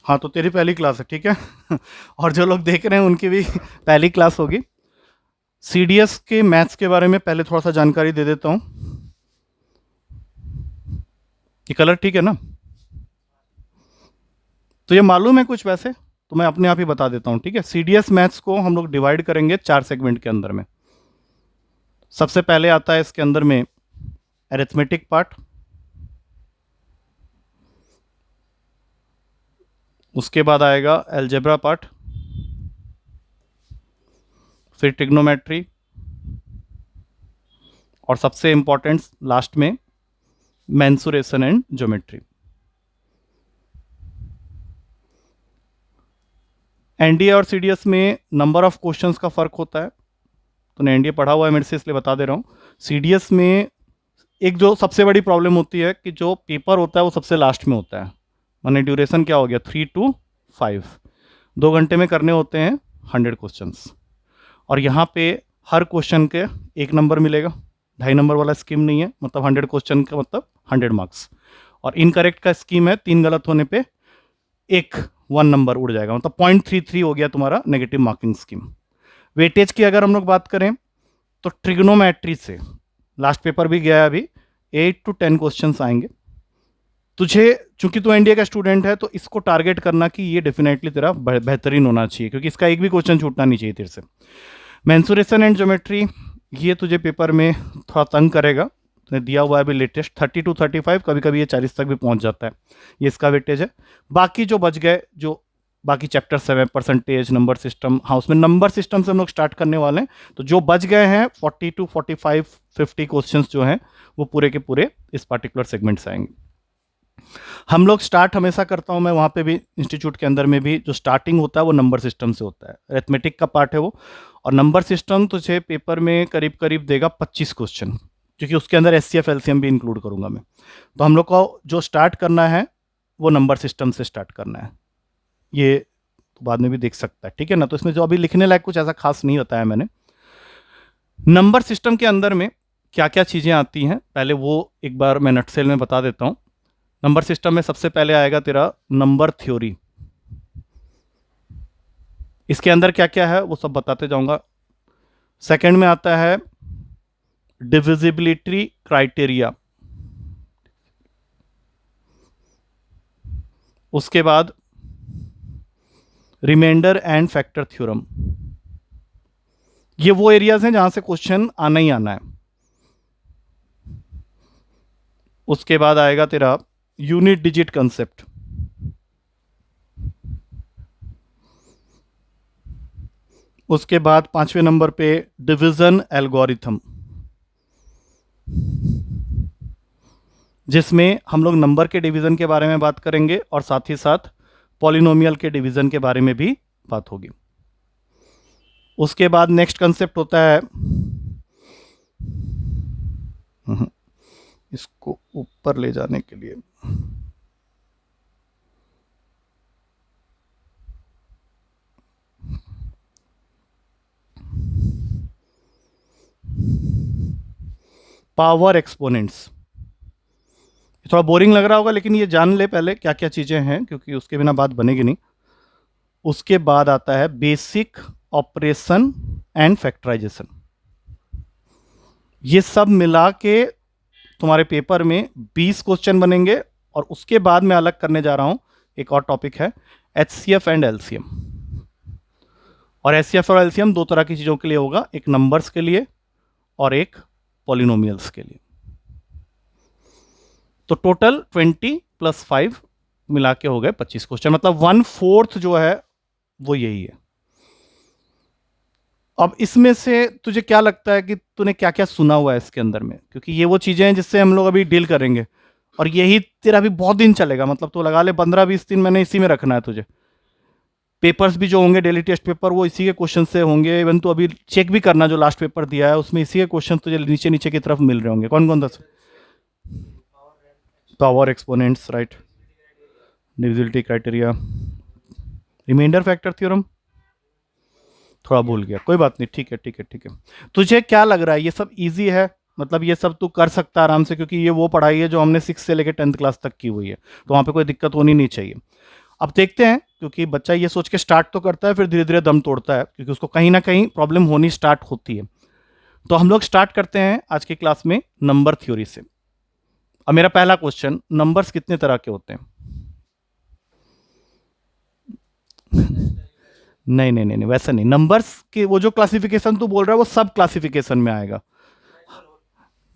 हाँ, तो तेरी पहली क्लास है, ठीक है। और जो लोग देख रहे हैं उनकी भी पहली क्लास होगी। सीडीएस के मैथ्स के बारे में पहले थोड़ा सा जानकारी दे देता हूँ। ये कलर ठीक है ना? तो ये मालूम है कुछ वैसे, तो मैं अपने आप ही बता देता हूँ, ठीक है। सीडीएस मैथ्स को हम लोग डिवाइड करेंगे 4 सेगमेंट के अंदर में। सबसे पहले आता है इसके अंदर में अरिथमेटिक पार्ट, उसके बाद आएगा अलजेब्रा पार्ट, फिर ट्रिग्नोमेट्री, और सबसे इंपॉर्टेंट लास्ट में मेंसुरेशन एंड ज्योमेट्री। एनडीए और सीडीएस में नंबर ऑफ क्वेश्चंस का फर्क होता है। तूने एनडीए पढ़ा हुआ है मेरे से, इसलिए बता दे रहा हूँ। सीडीएस में एक जो सबसे बड़ी प्रॉब्लम होती है कि जो पेपर होता है वो सबसे लास्ट में होता है। माने ड्यूरेशन क्या हो गया, 3 to 5, 2 घंटे में करने होते हैं 100 क्वेश्चंस। और यहाँ पे हर क्वेश्चन के 1 नंबर मिलेगा, 2.5 नंबर वाला स्कीम नहीं है। मतलब 100 क्वेश्चन का मतलब 100 मार्क्स। और इनकरेक्ट का स्कीम है, 3 गलत होने पे 1 नंबर उड़ जाएगा, मतलब 0.33 हो गया तुम्हारा नेगेटिव मार्किंग स्कीम। वेटेज की अगर हम लोग बात करें तो ट्रिग्नोमेट्री से लास्ट पेपर भी गया है अभी, 8 to 10 क्वेश्चंस आएंगे तुझे। चूंकि तू एनडीए का स्टूडेंट है तो इसको टारगेट करना कि ये डेफिनेटली तेरा बेहतरीन होना चाहिए, क्योंकि इसका एक भी क्वेश्चन छूटना नहीं चाहिए तेरे से। मेंसुरेशन एंड ज्योमेट्री, ये तुझे पेपर में थोड़ा तंग करेगा। तूने दिया हुआ है अभी लेटेस्ट 30 to 35, कभी कभी ये 40 तक भी पहुंच जाता है। ये इसका वेटेज है। बाकी जो बच गए, जो बाकी चैप्टर्स है, परसेंटेज, नंबर सिस्टम, हाँ उसमें नंबर सिस्टम से हम लोग स्टार्ट करने वाले हैं। तो जो बच गए हैं 40 to 45, 50 क्वेश्चंस जो हैं वो पूरे के पूरे इस पर्टिकुलर सेगमेंट से आएंगे। हम लोग स्टार्ट हमेशा करता हूं मैं वहां पे भी, इंस्टीट्यूट के अंदर में भी जो स्टार्टिंग होता है वो नंबर सिस्टम से होता है। अरिथमेटिक का पार्ट है वो। और नंबर सिस्टम तुझे पेपर में करीब करीब देगा 25 क्वेश्चन, क्योंकि उसके अंदर एचसीएफ एलसीएम भी इंक्लूड करूंगा मैं। तो हम लोग को जो स्टार्ट करना है वो नंबर सिस्टम से स्टार्ट करना है। ये तो बाद में भी देख सकता है, ठीक है ना। तो इसमें जो अभी लिखने लायक कुछ ऐसा खास नहीं बताया मैंने। नंबर सिस्टम के अंदर में क्या क्या चीज़ें आती हैं पहले वो एक बार मैं नटसेल में बता देता हूँ। नंबर सिस्टम में सबसे पहले आएगा तेरा नंबर थ्योरी। इसके अंदर क्या क्या है वो सब बताते जाऊंगा। सेकंड में आता है डिविजिबिलिटी क्राइटेरिया। उसके बाद रिमाइंडर एंड फैक्टर थ्योरम। ये वो एरियाज हैं जहां से क्वेश्चन आना ही आना है। उसके बाद आएगा तेरा यूनिट डिजिट कंसेप्ट। उसके बाद 5वें नंबर पे डिवीजन एल्गोरिथम, जिसमें हम लोग नंबर के डिवीजन के बारे में बात करेंगे और साथ ही साथ पॉलिनोमियल के डिवीजन के बारे में भी बात होगी। उसके बाद नेक्स्ट कंसेप्ट होता है, इसको ऊपर ले जाने के लिए पावर एक्सपोनेंट्स। थोड़ा बोरिंग लग रहा होगा, लेकिन ये जान ले पहले क्या क्या चीजें हैं, क्योंकि उसके बिना बात बनेगी नहीं। उसके बाद आता है बेसिक ऑपरेशन एंड फैक्टराइजेशन। ये सब मिला के तुम्हारे पेपर में 20 क्वेश्चन बनेंगे। और उसके बाद मैं अलग करने जा रहा हूं, एक और टॉपिक है एचसीएफ एंड एलसीएम। और एचसीएफ और एलसीएम दो तरह की चीजों के लिए होगा, एक नंबर्स के लिए और एक पॉलिनोमियल्स के लिए। तो टोटल 20 + 5 मिला के हो गए 25 क्वेश्चन, मतलब 1/4 जो है वो यही है। अब इसमें से तुझे क्या लगता है कि तूने क्या क्या सुना हुआ है इसके अंदर में, क्योंकि ये वो चीजें हैं जिससे हम लोग अभी डील करेंगे। और यही तेरा भी बहुत दिन चलेगा, मतलब तो लगा ले 15-20 दिन मैंने इसी में रखना है तुझे। पेपर्स भी जो होंगे डेली टेस्ट पेपर वो इसी के क्वेश्चन से होंगे। इवन तो अभी चेक भी करना जो लास्ट पेपर दिया है उसमें इसी के क्वेश्चन तुझे नीचे नीचे की तरफ मिल रहे होंगे। कौन कौन दस? Power exponents, right, divisibility criteria, remainder factor theorem, थोड़ा भूल गया, कोई बात नहीं, ठीक है ठीक है ठीक है। तुझे क्या लग रहा है ये सब इजी है? मतलब ये सब तू कर सकता है आराम से, क्योंकि ये वो पढ़ाई है जो हमने 6 से लेकर 10th क्लास तक की हुई है, तो वहाँ पे कोई दिक्कत होनी नहीं चाहिए। अब देखते हैं, क्योंकि बच्चा ये सोच के स्टार्ट तो करता है फिर धीरे धीरे दम तोड़ता है, क्योंकि उसको कहीं ना कहीं प्रॉब्लम होनी स्टार्ट होती है। तो हम लोग स्टार्ट करते हैं आज की क्लास में नंबर थ्योरी से। अब मेरा पहला क्वेश्चन, नंबर्स कितने तरह के होते हैं? नहीं नहीं नहीं नहीं, वैसा नहीं। नंबर्स के वो जो क्लासिफिकेशन तू बोल रहा है वो सब क्लासिफिकेशन में आएगा।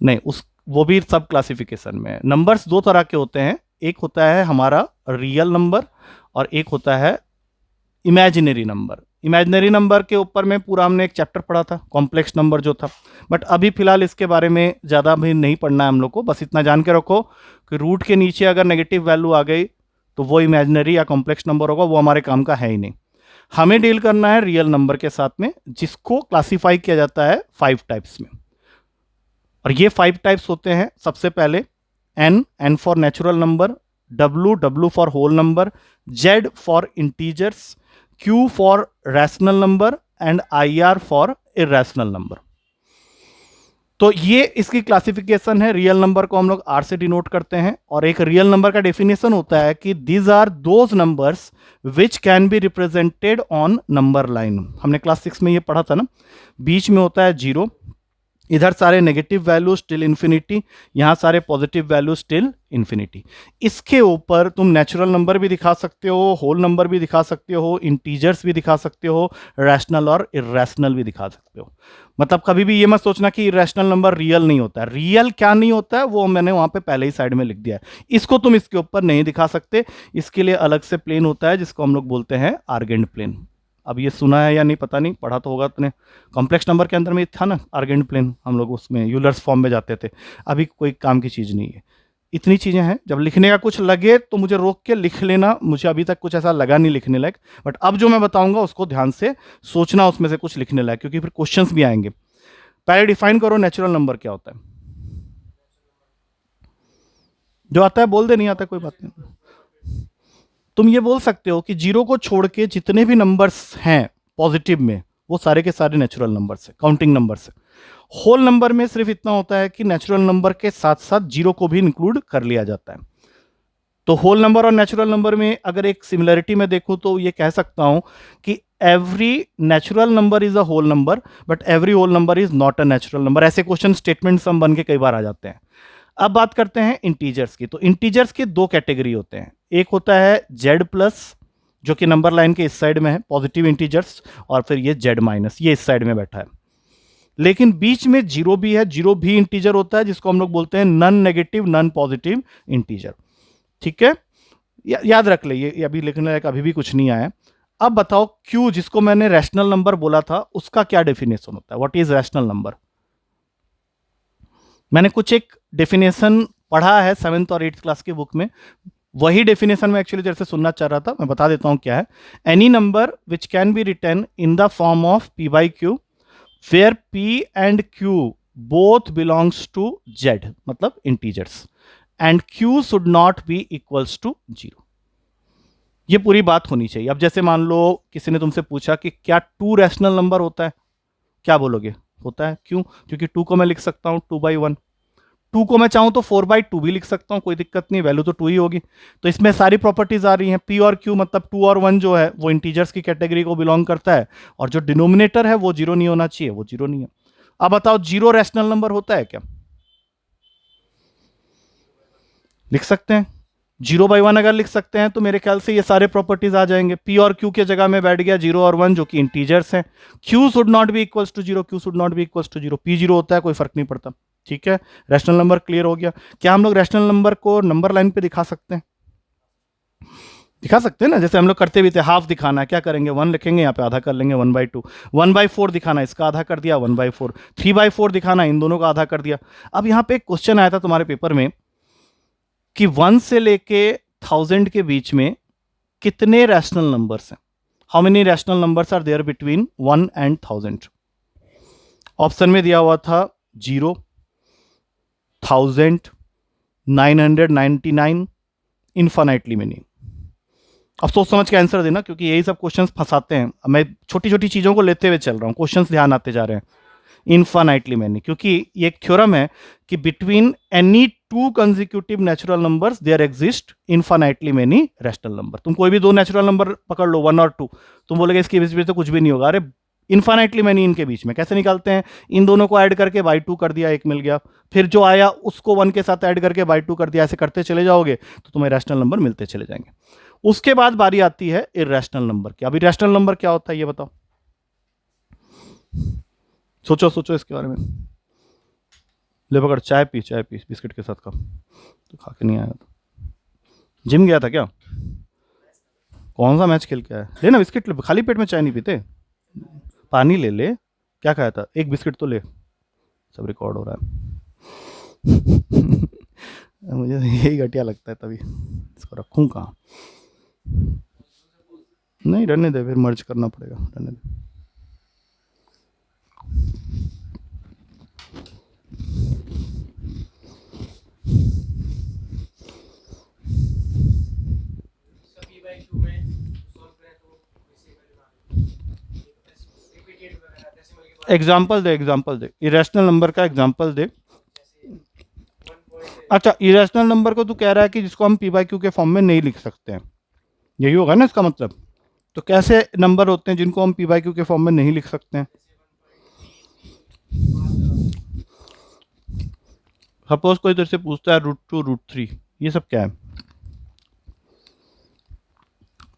नहीं, उस वो भी सब क्लासिफिकेशन में है। नंबर्स दो तरह के होते हैं, एक होता है हमारा रियल नंबर और एक होता है इमेजिनरी नंबर। इमेजिनरी नंबर के ऊपर में पूरा हमने एक चैप्टर पढ़ा था, कॉम्प्लेक्स नंबर जो था, बट अभी फिलहाल इसके बारे में ज़्यादा भी नहीं पढ़ना है हम लोग को। बस इतना जान के रखो कि रूट के नीचे अगर नेगेटिव वैल्यू आ गई तो वो इमेजिनरी या कॉम्प्लेक्स नंबर होगा, वो हमारे काम का है ही नहीं। हमें डील करना है रियल नंबर के साथ में, जिसको क्लासीफाई किया जाता है 5 टाइप्स में। और ये 5 टाइप्स होते हैं, सबसे पहले N for natural number, W for whole number, Z for integers, Q for rational number and I R for irrational number. तो ये इसकी क्लासिफिकेशन है। रियल नंबर को हम लोग आर से डिनोट करते हैं, और एक रियल नंबर का डेफिनेशन होता है कि these are those numbers which can be represented on number line. हमने क्लास 6 में ये पढ़ा था ना, बीच में होता है जीरो, इधर सारे नेगेटिव वैल्यूज टिल इन्फिनिटी, यहाँ सारे पॉजिटिव वैल्यूज टिल इन्फिनिटी। इसके ऊपर तुम नेचुरल नंबर भी दिखा सकते हो, होल नंबर भी दिखा सकते हो, इंटीजर्स भी दिखा सकते हो, रैशनल और इरेशनल भी दिखा सकते हो। मतलब कभी भी ये मत सोचना कि इरेशनल नंबर रियल नहीं होता है। रियल क्या नहीं होता है वो मैंने वहाँ पे पहले ही साइड में लिख दिया है। इसको तुम इसके ऊपर नहीं दिखा सकते, इसके लिए अलग से प्लेन होता है जिसको हम लोग बोलते हैं आर्गेंट प्लेन। अब ये सुना है या नहीं पता नहीं, पढ़ा तो होगा तुमने। कॉम्प्लेक्स नंबर के अंदर में था ना आर्गेंट प्लेन, हम लोग उसमें यूलर्स फॉर्म में जाते थे। अभी कोई काम की चीज़ नहीं है। इतनी चीज़ें हैं, जब लिखने का कुछ लगे तो मुझे रोक के लिख लेना। मुझे अभी तक कुछ ऐसा लगा नहीं लिखने लायक, बट अब जो मैं बताऊंगा उसको ध्यान से सोचना, उसमें से कुछ लिखने लायक, क्योंकि फिर क्वेश्चंस भी आएंगे। पहले डिफाइन करो नेचुरल नंबर क्या होता है। जो आता है बोल दे, नहीं आता कोई बात नहीं। तुम ये बोल सकते हो कि जीरो को छोड़ के जितने भी नंबर्स हैं पॉजिटिव में, वो सारे के सारे नेचुरल नंबर्स है, काउंटिंग नंबर्स है। होल नंबर में सिर्फ इतना होता है कि नेचुरल नंबर के साथ साथ जीरो को भी इंक्लूड कर लिया जाता है। तो होल नंबर और नेचुरल नंबर में अगर एक सिमिलरिटी में देखूं तो ये कह सकता हूं कि every natural number is a whole number but every whole number is not a natural number. ऐसे क्वेश्चन स्टेटमेंट्स हम बन के कई बार आ जाते हैं। अब बात करते हैं इंटीजर्स की। तो इंटीजर्स के दो कैटेगरी होते हैं, एक होता है जेड प्लस जो कि नंबर लाइन के इस साइड में है, पॉजिटिव इंटीजर्स, और फिर ये जेड माइनस, ये इस साइड में बैठा है। लेकिन बीच में जीरो भी है, जीरो भी इंटीजर होता है, जिसको हम लोग बोलते हैं non negative non positive integer. ठीक है, याद रख ले, ये अभी लिखने लायक अभी भी कुछ नहीं आया। अब बताओ क्यू, जिसको मैंने रैशनल नंबर बोला था, उसका क्या डेफिनेशन होता है? What is rational number? मैंने कुछ एक डेफिनेशन पढ़ा है 7th और 8th क्लास की बुक में, वही डेफिनेशन में एक्चुअली जैसे सुनना चाह रहा था, मैं बता देता हूं क्या है। Any number which can be written in the form of P by Q where P and Q both belongs to Z, मतलब integers, and Q should not be equals to zero. ये पूरी बात होनी चाहिए। अब जैसे मान लो किसी ने तुमसे पूछा कि क्या 2 रैशनल नंबर होता है, क्या बोलोगे? होता है। क्यों? क्योंकि 2 को मैं लिख सकता हूं 2/1, 2 को मैं चाहूं तो 4/2 भी लिख सकता हूं, कोई दिक्कत नहीं, वैल्यू तो 2 ही होगी। तो इसमें सारी प्रॉपर्टीज आ रही हैं। पी और क्यू मतलब 2 और 1 जो है वो इंटीजर्स की कैटेगरी को बिलोंग करता है, और जो डिनोमिनेटर है वो जीरो नहीं होना चाहिए, वो जीरो नहीं है। अब बताओ जीरो रैशनल नंबर होता है क्या? लिख सकते हैं। 0/1 अगर लिख सकते हैं तो मेरे ख्याल से ये सारे प्रॉपर्टीज आ जाएंगे। पी और क्यू के जगह में बैठ गया 0 और 1 जो कि इंटीजर्स हैं। Q should not be equals to zero, Q should not be equals to zero, P zero होता है, कोई फर्क नहीं पड़ता। ठीक है, रैशनल नंबर क्लियर हो गया। क्या हम लोग रैशनल नंबर को नंबर लाइन पे दिखा सकते हैं? दिखा सकते हैं ना, जैसे हम लोग करते भी थे। हाफ दिखाना है, क्या करेंगे? 1 लिखेंगे, यहाँ पे आधा कर लेंगे 1/2। 1/4 दिखाना, इसका आधा कर दिया 1/4। 3/4 दिखाना, इन दोनों का आधा कर दिया। अब यहाँ पे एक क्वेश्चन आया था तुम्हारे पेपर में कि 1 से लेके 1000 के बीच में कितने रैशनल नंबर्स हैं? How many rational numbers are there between 1 and 1000? Option में दिया हुआ था 0, 1000, 999, इन्फाइनाइटली मेनी। अब सोच समझ के आंसर देना, क्योंकि यही सब क्वेश्चंस फंसाते हैं। मैं छोटी छोटी चीजों को लेते हुए चल रहा हूं, क्वेश्चंस ध्यान आते जा रहे हैं। इन्फानाइटली मैनी, क्योंकि ये एक थ्योरम है कि between any two consecutive natural numbers there exist infinitely many rational number. तुम कोई भी दो नेचुरल नंबर पकड़ लो, 1 और 2, तुम बोलोगे इसके बीच में तो कुछ भी नहीं होगा। अरे इन्फानाइटली मैनी इनके बीच में कैसे निकालते हैं? इन दोनों को ऐड करके बाई 2 कर दिया, एक मिल गया, फिर जो आया उसको 1 के साथ ऐड करके बाई 2 कर दिया, ऐसे करते चले जाओगे तो तुम्हें रैशनल नंबर मिलते चले जाएंगे। उसके बाद बारी आती है इर्रेशनल नंबर की। अब इर्रेशनल नंबर क्या होता है ये बताओ, सोचो सोचो इसके बारे में। ले पकड़, चाय पी, चाय पी बिस्किट के साथ खा। तो खा के नहीं आया तो जिम गया था क्या? कौन सा मैच खेल के आया? ले ना बिस्किट ले, खाली पेट में चाय नहीं पीते। पानी ले ले। क्या खाया था? एक बिस्किट तो ले। सब रिकॉर्ड हो रहा है। मुझे यही घटिया लगता है, तभी इसको रखूं कहाँ। नहीं रहने दे, फिर मर्ज करना पड़ेगा, रहने दे। एग्जाम्पल दे, एग्जाम्पल दे, इरेशनल नंबर का एग्जाम्पल दे। अच्छा, इरेशनल नंबर को तू कह रहा है कि जिसको हम पी बाई क्यू के फॉर्म में नहीं लिख सकते हैं, यही होगा ना इसका मतलब? तो कैसे नंबर होते हैं जिनको हम पी बाई क्यू के फॉर्म में नहीं लिख सकते हैं? सपोज कोई तेरे से पूछता है √2 √3, ये सब क्या है?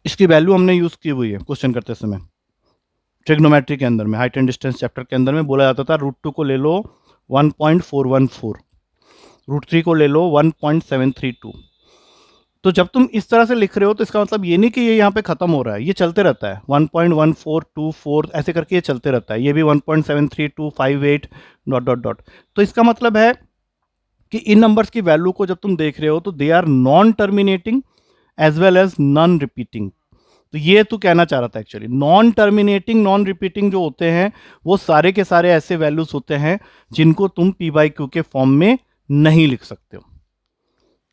इसकी वैल्यू हमने यूज की हुई है क्वेश्चन करते समय। ट्रिग्नोमेट्री के अंदर में, हाइट एंड डिस्टेंस चैप्टर के अंदर में बोला जाता था √2 को ले लो 1.414, √3 को ले लो 1.732। तो जब तुम इस तरह से लिख रहे हो तो इसका मतलब ये नहीं कि ये यहाँ पे खत्म हो रहा है, ये चलते रहता है, 1.1424 ऐसे करके ये चलते रहता है, ये भी 1.73258 डॉट डॉट डॉट। तो इसका मतलब है कि इन नंबर्स की वैल्यू को जब तुम देख रहे हो तो they are non terminating as well as non repeating. तो ये तू कहना चाह रहा था actually, non terminating non repeating जो होते हैं वो सारे के सारे ऐसे वैल्यूज होते हैं जिनको तुम पी बाई क्यू के फॉर्म में नहीं लिख सकते हो।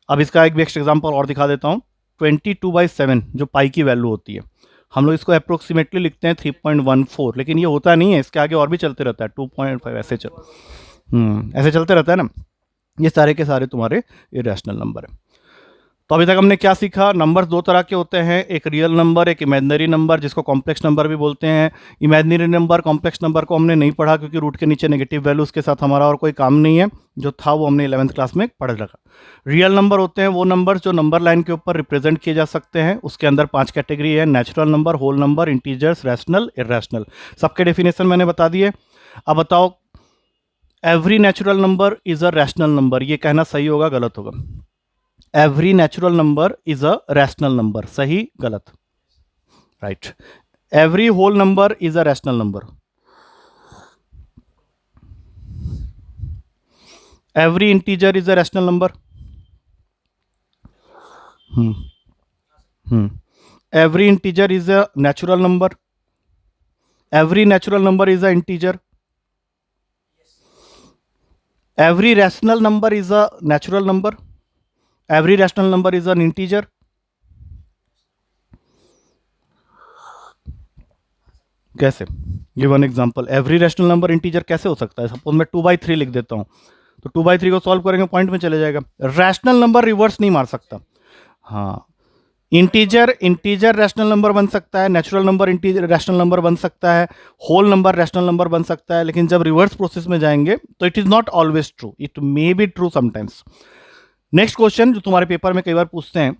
अब इसका एक बेस्ट एग्जांपल और दिखा देता हूं। 22/7 जो पाई की वैल्यू होती है, हम लोग इसको अप्रोक्सीमेटली लिखते हैं 3.14, लेकिन ये होता नहीं है, इसके आगे और भी चलते रहता है 2.5, ऐसे ऐसे चलते रहता है ना। ये सारे के सारे तुम्हारे इरेशनल नंबर है। तो अभी तक हमने क्या सीखा? नंबर्स दो तरह के होते हैं, एक रियल नंबर, एक इमेजिनरी नंबर, जिसको कॉम्प्लेक्स नंबर भी बोलते हैं। इमेजिनरी नंबर, कॉम्प्लेक्स नंबर को हमने नहीं पढ़ा क्योंकि रूट के नीचे नेगेटिव वैल्यूज के साथ हमारा और कोई काम नहीं है, जो था वो हमने 11th क्लास में पढ़ रखा। रियल नंबर होते हैं वो नंबर जो नंबर लाइन के ऊपर रिप्रेजेंट किए जा सकते हैं। उसके अंदर 5 कैटेगरी है, natural number, whole number, integers, rational, irrational. सबके डेफिनेशन मैंने बता दिए। अब बताओ, every natural number is a rational number, ये कहना सही होगा गलत होगा? Every natural number is a rational number, सही गलत? Right. Every whole number is a rational number. Every integer is a rational number. Every integer is a natural number. Every natural number is a integer. Every rational number is a natural number. Every rational number is an integer. कैसे? Give one example. Every rational number integer कैसे हो सकता है? Suppose मैं 2/3 लिख देता हूं, तो 2/3 को सॉल्व करेंगे पॉइंट में चले जाएगा। रैशनल नंबर रिवर्स नहीं मार सकता। हाँ, इंटीजर इंटीजर रैशनल नंबर बन सकता है, natural number integer rational number बन सकता है, होल नंबर रैशनल नंबर बन सकता है, लेकिन जब रिवर्स प्रोसेस में जाएंगे तो it is not always true, it may be true sometimes. Next question जो तुम्हारे पेपर में कई बार पूछते हैं,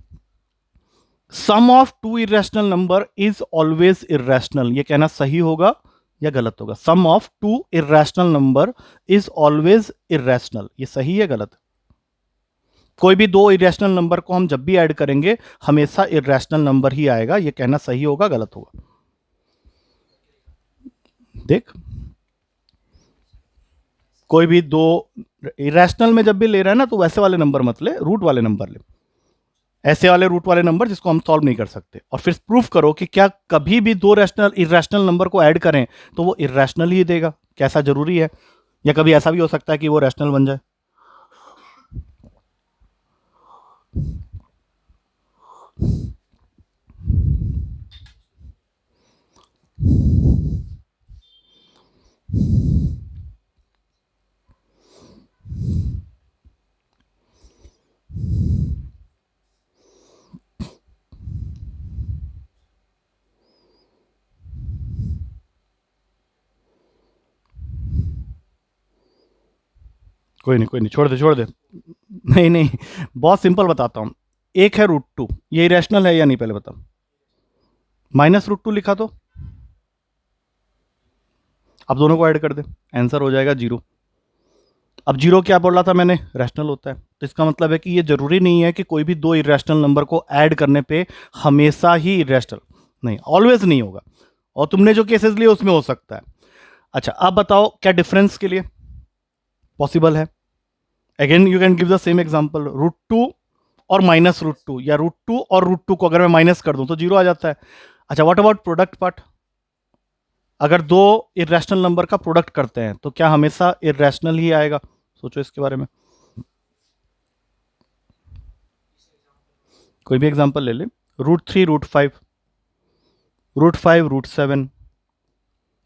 sum of two irrational number is always irrational, ये कहना सही होगा या गलत होगा? Sum of two irrational number is always irrational, ये सही है गलत? कोई भी दो इरेशनल नंबर को हम जब भी ऐड करेंगे हमेशा इरेशनल नंबर ही आएगा, ये कहना सही होगा गलत होगा? देख, कोई भी दो इरेशनल में जब भी ले रहा है ना, तो वैसे वाले नंबर मत ले, रूट वाले नंबर ले, ऐसे वाले रूट वाले नंबर जिसको हम सॉल्व नहीं कर सकते, और फिर प्रूफ करो कि क्या कभी भी दो रैशनल इरेशनल नंबर को ऐड करें तो वो इरेशनल ही देगा, कैसा जरूरी है? या कभी ऐसा भी हो सकता है कि वो रैशनल बन जाए? कोई नहीं, छोड़ दे। नहीं नहीं, बहुत सिंपल बताता हूँ। एक है √2, ये इरेशनल है या नहीं पहले बताओ। -√2 लिखा तो अब दोनों को ऐड कर दे, आंसर हो जाएगा 0। अब 0 क्या बोल रहा था मैंने, रैशनल होता है, तो इसका मतलब है कि ये जरूरी नहीं है कि कोई भी दो इरेशनल नंबर को ऐड करने पे हमेशा ही इरेशनल, नहीं, ऑलवेज नहीं होगा, और तुमने जो केसेस लिए उसमें हो सकता है। अच्छा, अब बताओ क्या डिफरेंस के लिए पॉसिबल है। Again you can give the same example, √2 और -√2, या √2 और √2 को अगर मैं माइनस कर दूं तो 0 आ जाता है। अच्छा, व्हाट अबाउट प्रोडक्ट पार्ट, अगर दो इरेशनल नंबर का प्रोडक्ट करते हैं तो क्या हमेशा इरेशनल ही आएगा, सोचो इसके बारे में। कोई भी एग्जांपल ले ले, √3 √5, √5 √7,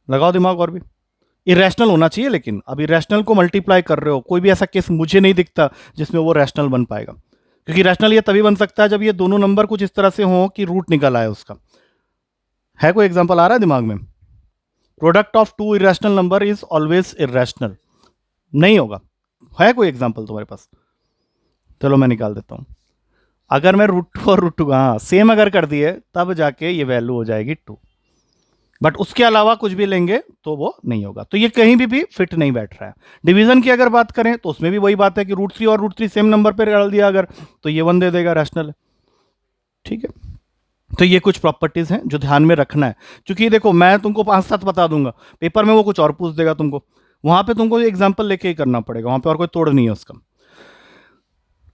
लगाओ दिमाग और भी। इरेशनल होना चाहिए, लेकिन अब इरेशनल को मल्टीप्लाई कर रहे हो, कोई भी ऐसा केस मुझे नहीं दिखता जिसमें वो रैशनल बन पाएगा, क्योंकि रैशनल ये तभी बन सकता है जब ये दोनों नंबर कुछ इस तरह से हो कि रूट निकल आए उसका। है कोई एग्जांपल आ रहा है दिमाग में? Product of two irrational number is always irrational, नहीं होगा। है कोई एग्जांपल तुम्हारे पास? चलो मैं निकाल देता हूं। अगर मैं √2 और √2 हाँ सेम अगर कर दिए तब जाके ये वैल्यू हो जाएगी 2, बट उसके अलावा कुछ भी लेंगे तो वो नहीं होगा, तो ये कहीं भी फिट नहीं बैठ रहा है। डिवीजन की अगर बात करें तो उसमें भी वही बात है कि √3 और √3 सेम नंबर पर डाल दिया अगर, तो ये 1 दे देगा, रैशनल है। ठीक है, तो ये कुछ प्रॉपर्टीज हैं जो ध्यान में रखना है, क्योंकि देखो मैं तुमको 5-7 बता दूंगा, पेपर में वो कुछ और पूछ देगा तुमको, वहां पे तुमको एग्जाम्पल लेके ही करना पड़ेगा, वहां पे और कोई तोड़ नहीं है उसका।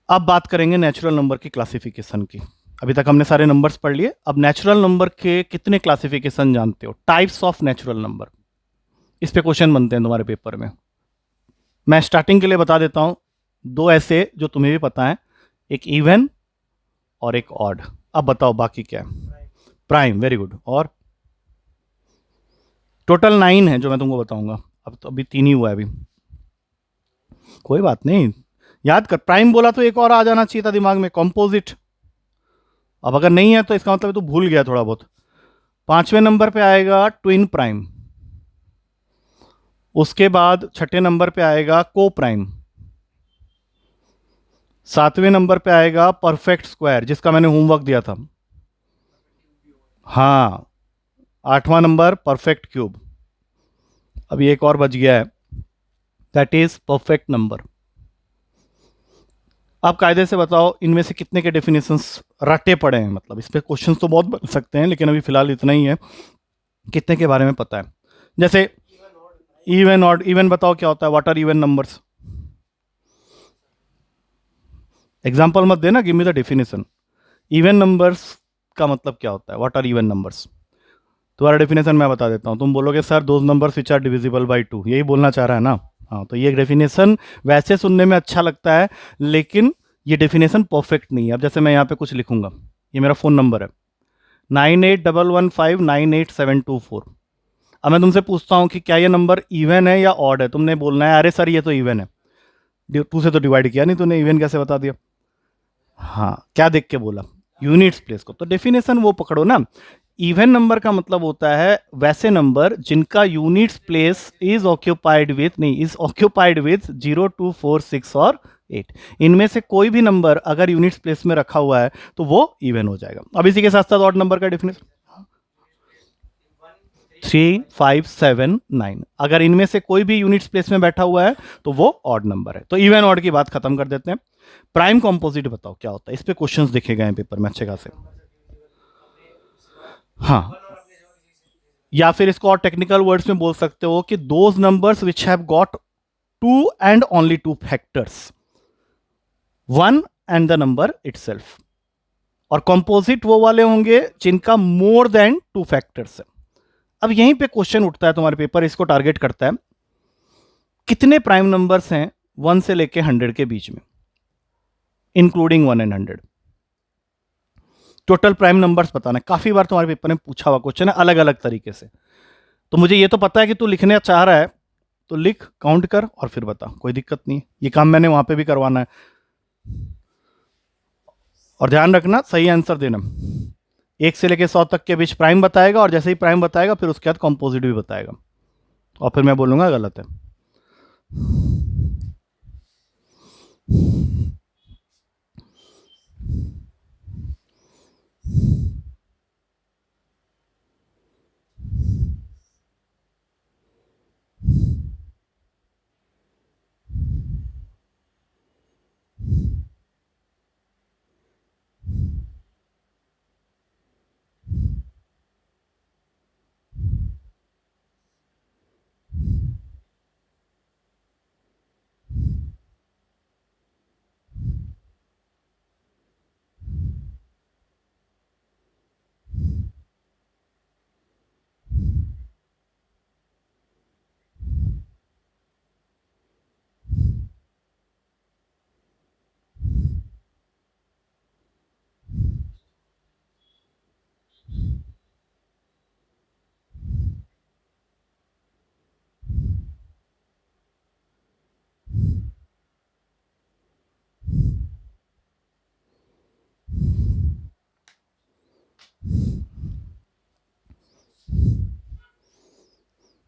अब बात करेंगे नेचुरल नंबर की क्लासिफिकेशन की। अभी तक हमने सारे नंबर्स पढ़ लिए, अब नेचुरल नंबर के कितने क्लासिफिकेशन जानते हो, टाइप्स ऑफ नेचुरल नंबर, इस पे क्वेश्चन बनते हैं तुम्हारे पेपर में। मैं स्टार्टिंग के लिए बता देता हूं दो ऐसे जो तुम्हें भी पता है, एक इवन और एक ऑड। अब बताओ बाकी क्या है? Prime, very good. और टोटल 9 है जो मैं तुमको बताऊंगा, अब तो अभी 3 ही हुआ है अभी, कोई बात नहीं, याद कर। प्राइम बोला तो एक और आ जाना चाहिए था दिमाग में, कॉम्पोजिट। अब अगर नहीं है तो इसका मतलब तो भूल गया थोड़ा बहुत। 5वें नंबर पे आएगा ट्विन प्राइम, उसके बाद 6ठे नंबर पे आएगा को प्राइम, 7वें नंबर पे आएगा परफेक्ट स्क्वायर जिसका मैंने होमवर्क दिया था, हाँ 8वां नंबर परफेक्ट क्यूब, अभी एक और बच गया है, दैट इज परफेक्ट नंबर। आप कायदे से बताओ इनमें से कितने के डेफिनेशंस रटे पड़े हैं, मतलब इस पे क्वेश्चंस तो बहुत बन सकते हैं, लेकिन अभी फिलहाल इतना ही है, कितने के बारे में पता है। जैसे इवन ऑड, इवन बताओ क्या होता है, what are even numbers? Example मत देना, give me the definition. Even numbers का मतलब क्या होता है, व्हाट आर इवन नंबर्स? तुम्हारा डेफिनेशन मैं बता देता हूँ, तुम बोलोगे sir those numbers which are divisible by 2, यही बोलना चाह रहा है ना? हाँ, तो ये डेफिनेशन वैसे सुनने में अच्छा लगता है, लेकिन ये डेफिनेशन परफेक्ट नहीं है। अब जैसे मैं यहाँ पे कुछ लिखूंगा, ये मेरा फ़ोन नंबर है 9811598724। अब मैं तुमसे पूछता हूँ कि क्या ये नंबर इवन है या ऑड है, तुमने बोलना है अरे सर ये तो इवन है। 2 से तो डिवाइड किया नहीं तूने, इवन कैसे बता दिया? हाँ, क्या देख के बोला? यूनिट्स प्लेस को, तो डेफिनेशन वो पकड़ो ना। इवन नंबर का मतलब होता है वैसे नंबर जिनका units place is occupied with, नहीं, इज ऑक्यूपाइड विथ 0, 2, 4, 6 और 8। इनमें से कोई भी नंबर अगर यूनिट्स प्लेस में रखा हुआ है तो वो इवन हो जाएगा। अब इसी के साथ साथ ऑड नंबर का डेफिनेशन 3, 5, 7, 9, अगर इनमें से कोई भी यूनिट्स प्लेस में बैठा हुआ है तो वो ऑड नंबर है। तो इवन ऑड की बात खत्म कर देते हैं। प्राइम कॉम्पोजिट बताओ क्या होता है, इस पे क्वेश्चंस देखे गए हैं पेपर में अच्छे खासे। हाँ, या फिर इसको और टेक्निकल वर्ड्स में बोल सकते हो कि those numbers which have got 2 and only 2 factors, 1 and the number itself. और कंपोजिट वो वाले होंगे जिनका मोर देन 2 फैक्टर्स है। अब यहीं पे क्वेश्चन उठता है, तुम्हारे पेपर इसको टारगेट करता है, कितने प्राइम नंबर्स हैं 1 से लेके 100 के बीच में, including 1 and 100। Total prime numbers बताना। काफी बार तुम्हारे पेपर में पूछा हुआ क्वेश्चन है अलग अलग तरीके से, तो मुझे ये तो पता है कि तू लिखने चाह रहा है, तो लिख, काउंट कर और फिर बता, कोई दिक्कत नहीं है, ये काम मैंने वहां पे भी करवाना है। और ध्यान रखना सही आंसर देना, 1 से लेके 100 तक के बीच प्राइम बताएगा, और जैसे ही प्राइम बताएगा फिर उसके बाद कॉम्पोजिट भी बताएगा, और फिर मैं बोलूंगा गलत है।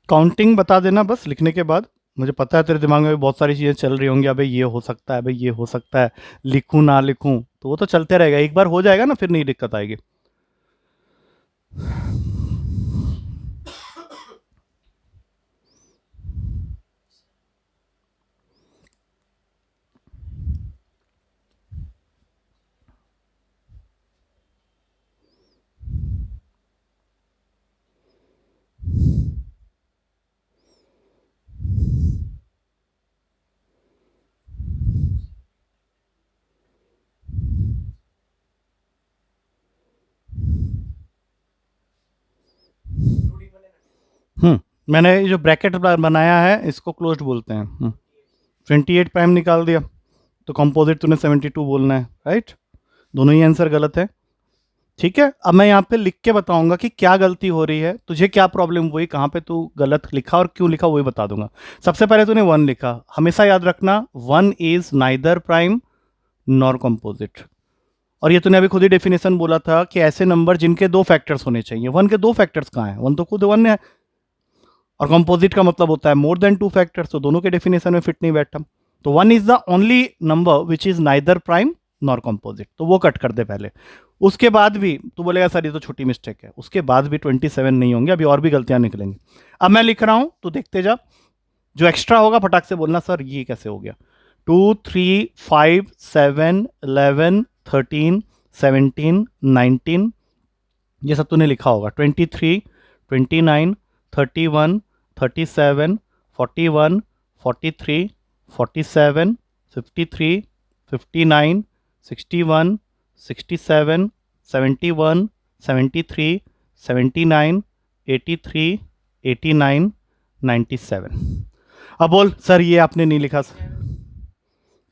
काउंटिंग बता देना बस लिखने के बाद। मुझे पता है तेरे दिमाग में भी बहुत सारी चीज़ें चल रही होंगी, अबे ये हो सकता है, अबे ये हो सकता है, लिखूं ना लिखूं, तो वो तो चलते रहेगा। एक बार हो जाएगा ना फिर नहीं दिक्कत आएगी। मैंने ये जो ब्रैकेट बनाया है इसको क्लोज्ड बोलते हैं। 28 प्राइम निकाल दिया, तो कंपोजिट तूने 72 बोलना है, राइट। दोनों ही आंसर गलत है, ठीक है। अब मैं यहाँ पे लिख के बताऊंगा कि क्या गलती हो रही है, तुझे क्या प्रॉब्लम हुई, कहाँ पे तू गलत लिखा और क्यों लिखा, वही बता दूंगा। सबसे पहले तूने 1 लिखा, हमेशा याद रखना 1 is neither prime nor composite. और ये तूने अभी खुद ही डेफिनेशन बोला था कि ऐसे नंबर जिनके 2 फैक्टर्स होने चाहिए। 1 के 2 फैक्टर्स कहाँ हैं? 1 तो खुद 1 है, और कंपोजिट का मतलब होता है मोर देन 2 फैक्टर्स, तो दोनों के डेफिनेशन में फिट नहीं बैठा। तो 1 is the only number which is neither prime nor composite, तो वो कट कर दे पहले। उसके बाद भी तू बोलेगा सर ये तो छोटी मिस्टेक है, उसके बाद भी 27 नहीं होंगे, अभी और भी गलतियां निकलेंगी। अब मैं लिख रहा हूं, तो देखते जा, जो एक्स्ट्रा होगा फटाक से बोलना सर ये कैसे हो गया। 2 3 5 7 11 13 17 19, ये सब तूने लिखा होगा। 23 29 31 37 41 43 47 53 59 61 67 71 73 79 83 89 97। अब बोल सर ये आपने नहीं लिखा।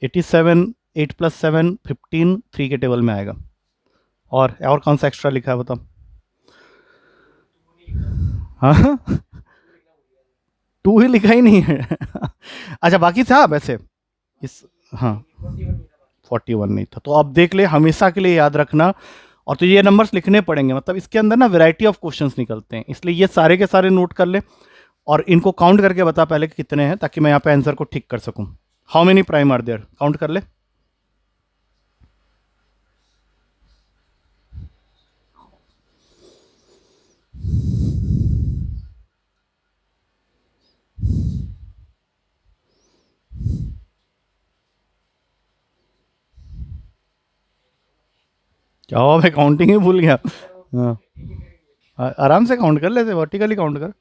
87, 8 + 7 15 3 के टेबल में आएगा। और कौन सा एक्स्ट्रा लिखा है बताओ। हाँ 2 ही लिखा ही नहीं है। अच्छा बाकी था वैसे इस, हाँ 41 नहीं था, तो अब देख ले, हमेशा के लिए याद रखना। और तो ये नंबर्स लिखने पड़ेंगे, मतलब इसके अंदर ना वैरायटी ऑफ क्वेश्चंस निकलते हैं, इसलिए ये सारे के सारे नोट कर ले और इनको काउंट करके बता पहले कि कितने हैं, ताकि मैं यहाँ पे आंसर को ठीक कर सकूं। How many prime are there, count कर ले। क्या हुआ, मैं काउंटिंग ही भूल गया। हाँ आराम से काउंट कर लेते, वर्टिकली काउंट कर।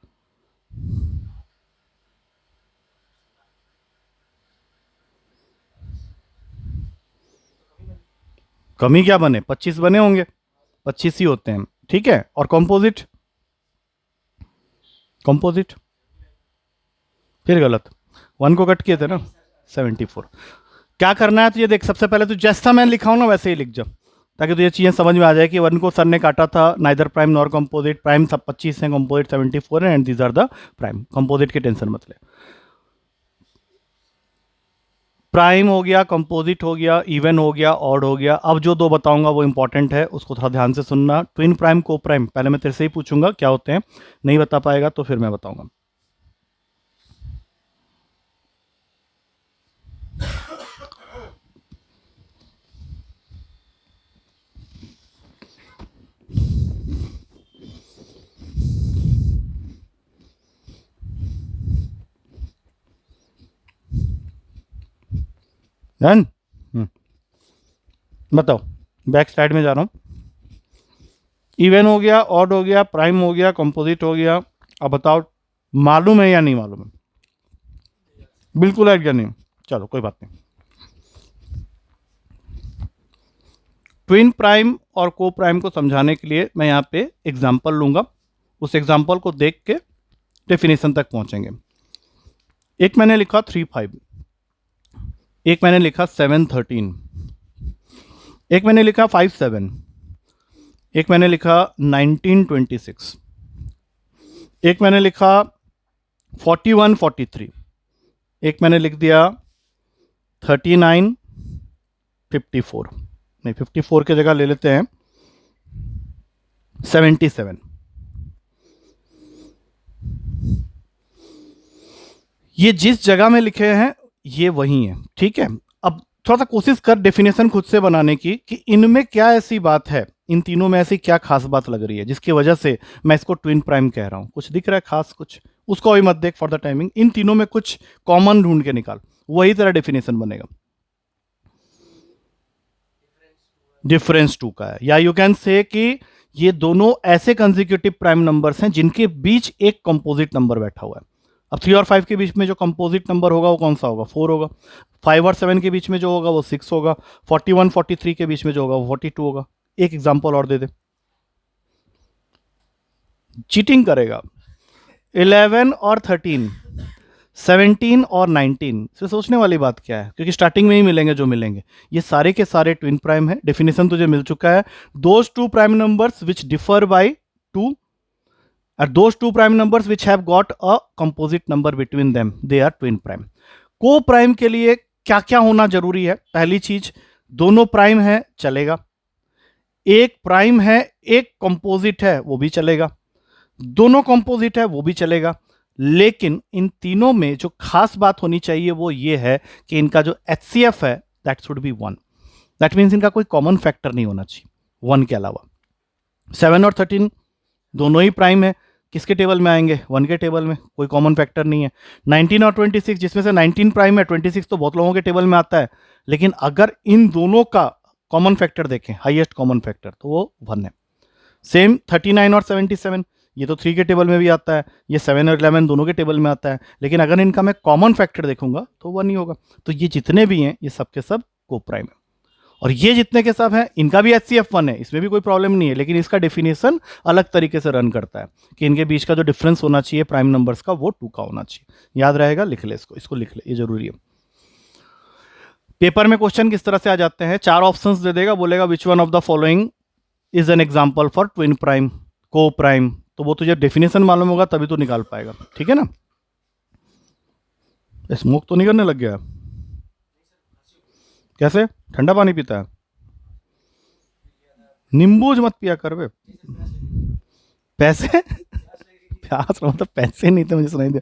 कमी क्या बने, 25 बने होंगे, 25 ही होते हैं, ठीक है। और कंपोजिट, कंपोजिट फिर गलत, 1 को कट किए थे ना, 74। क्या करना है तुझे, देख सबसे पहले तो जैसा मैं लिखा हूं ना वैसे ही लिख जा, ताकि तुझे चीज़ें समझ में आ जाए कि 1 को सर ने काटा था neither prime nor composite, prime सब 25 है, कंपोजिट 74 है, and these are the prime. Composite की टेंशन मत ले। प्राइम हो गया, कंपोजिट हो गया, इवन हो गया, ऑड हो गया। अब जो 2 बताऊंगा वो इंपॉर्टेंट है, उसको थोड़ा ध्यान से सुनना। ट्विन प्राइम, को प्राइम, पहले मैं तेरे से ही पूछूंगा क्या होते हैं, नहीं बता पाएगा तो फिर मैं बताऊंगा। डन। बताओ, बैक स्लाइड में जा रहा हूँ। इवन हो गया, ऑड हो गया, प्राइम हो गया, कंपोजिट हो गया। अब बताओ मालूम है या नहीं मालूम है? बिल्कुल आइडिया नहीं, चलो कोई बात नहीं। ट्विन प्राइम और को प्राइम को समझाने के लिए मैं यहाँ पे एग्जाम्पल लूंगा, उस एग्जाम्पल को देख के डेफिनेशन तक पहुंचेंगे। एक मैंने लिखा 3 5, एक मैंने लिखा 7 13, एक मैंने लिखा 5 7, एक मैंने लिखा 19 26, एक मैंने लिखा 41 43, एक मैंने लिख दिया 39 54, नहीं 54 की जगह ले लेते हैं 77। ये जिस जगह में लिखे हैं ये वही है, ठीक है। अब थोड़ा सा कोशिश कर डेफिनेशन खुद से बनाने की कि इनमें क्या ऐसी बात है, इन तीनों में ऐसी क्या खास बात लग रही है जिसकी वजह से मैं इसको ट्विन प्राइम कह रहा हूं। कुछ दिख रहा है खास? कुछ उसको अभी मत देख फॉर द टाइमिंग। इन तीनों में कुछ कॉमन ढूंढ के निकाल, वही तेरा डेफिनेशन बनेगा। डिफरेंस 2 का है, या यू कैन से कि ये दोनों ऐसे कंसेक्यूटिव प्राइम नंबर्स हैं जिनके बीच एक कंपोजिट नंबर बैठा हुआ है। अब 3 और 5 के बीच में जो कंपोजिट नंबर होगा वो कौन सा होगा? 4 होगा। 5 और 7 के बीच में जो होगा वो 6 होगा। 41 43 के बीच में जो होगा वो 42 होगा। एक एग्जांपल और दे दे। चीटिंग करेगा। 11 और 13, 17 और 19, इसमें सोचने वाली बात क्या है, क्योंकि स्टार्टिंग में ही मिलेंगे जो मिलेंगे। ये सारे के सारे ट्विन प्राइम है। डेफिनेशन तुझे मिल चुका है। Those two prime numbers which differ by 2 और those two prime numbers which have got a composite number between them, they are twin prime. को प्राइम के लिए क्या क्या होना जरूरी है? पहली चीज, दोनों प्राइम है चलेगा, एक प्राइम है एक कंपोजिट है वो भी चलेगा, दोनों कंपोजिट है वो भी चलेगा। लेकिन इन तीनों में जो खास बात होनी चाहिए वो ये है कि इनका जो HCF है that should be 1। That means इनका कोई कॉमन फैक्टर नहीं होना चाहिए 1 के अलावा। 7 और 13 दोनों ही प्राइम है, किसके टेबल में आएंगे? 1 के टेबल में, कोई कॉमन फैक्टर नहीं है। 19 और 26 जिसमें से 19 प्राइम है, 26 तो बहुत लोगों के टेबल में आता है, लेकिन अगर इन दोनों का कॉमन फैक्टर देखें, हाईएस्ट कॉमन फैक्टर, तो वो 1 है। सेम 39 और 77, ये तो 3 के टेबल में भी आता है, ये 7 और 11 दोनों के टेबल में आता है, लेकिन अगर इनका मैं कॉमन फैक्टर देखूंगा तो 1 ही होगा। तो ये जितने भी हैं ये सब के सब को प्राइम है, और ये जितने के सब हैं इनका भी HCF 1 है, इसमें भी कोई प्रॉब्लम नहीं है। लेकिन इसका डेफिनेशन अलग तरीके से रन करता है कि इनके बीच का जो डिफरेंस होना चाहिए प्राइम नंबर्स का वो 2 का होना चाहिए। याद रहेगा, लिख ले इसको लिख ले, ये जरूरी है। पेपर में क्वेश्चन किस तरह से आ जाते हैं? 4 ऑप्शंस दे देगा, बोलेगा which one of the following is an example for twin prime, को प्राइम। तो वो तुझे डेफिनेशन मालूम होगा तभी तो निकाल पाएगा, ठीक है ना। स्मोक तो नहीं करने लग गया? कैसे? ठंडा पानी पीता है? नींबूज मत पिया कर बे। पैसे प्यास मतलब पैसे नहीं थे, मुझे सुनाई दिया।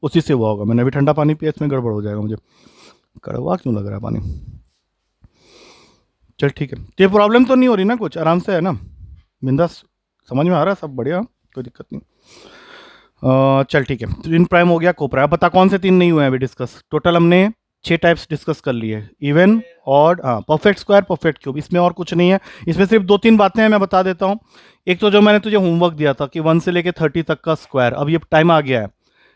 उसी से हुआ होगा, मैंने अभी ठंडा पानी पिया, इसमें गड़बड़ हो जाएगा। मुझे कड़वा क्यों लग रहा है पानी? चल ठीक है, ये प्रॉब्लम तो नहीं हो रही ना? कुछ आराम से है ना, बिंदास, समझ में आ रहा है सब? बढ़िया, कोई दिक्कत नहीं। चल ठीक है, ट्विन प्राइम हो गया, को प्राइम। बता कौन से 3 नहीं हुए हैं अभी डिस्कस? टोटल हमने 6 टाइप्स डिस्कस कर लिए, even, odd, perfect square, perfect cube. इसमें और कुछ नहीं है, इसमें सिर्फ 2-3 बातें हैं, मैं बता देता हूँ। एक तो जो मैंने तुझे होमवर्क दिया था कि 1 से लेके 30 तक का स्क्वायर, अब ये टाइम आ गया है।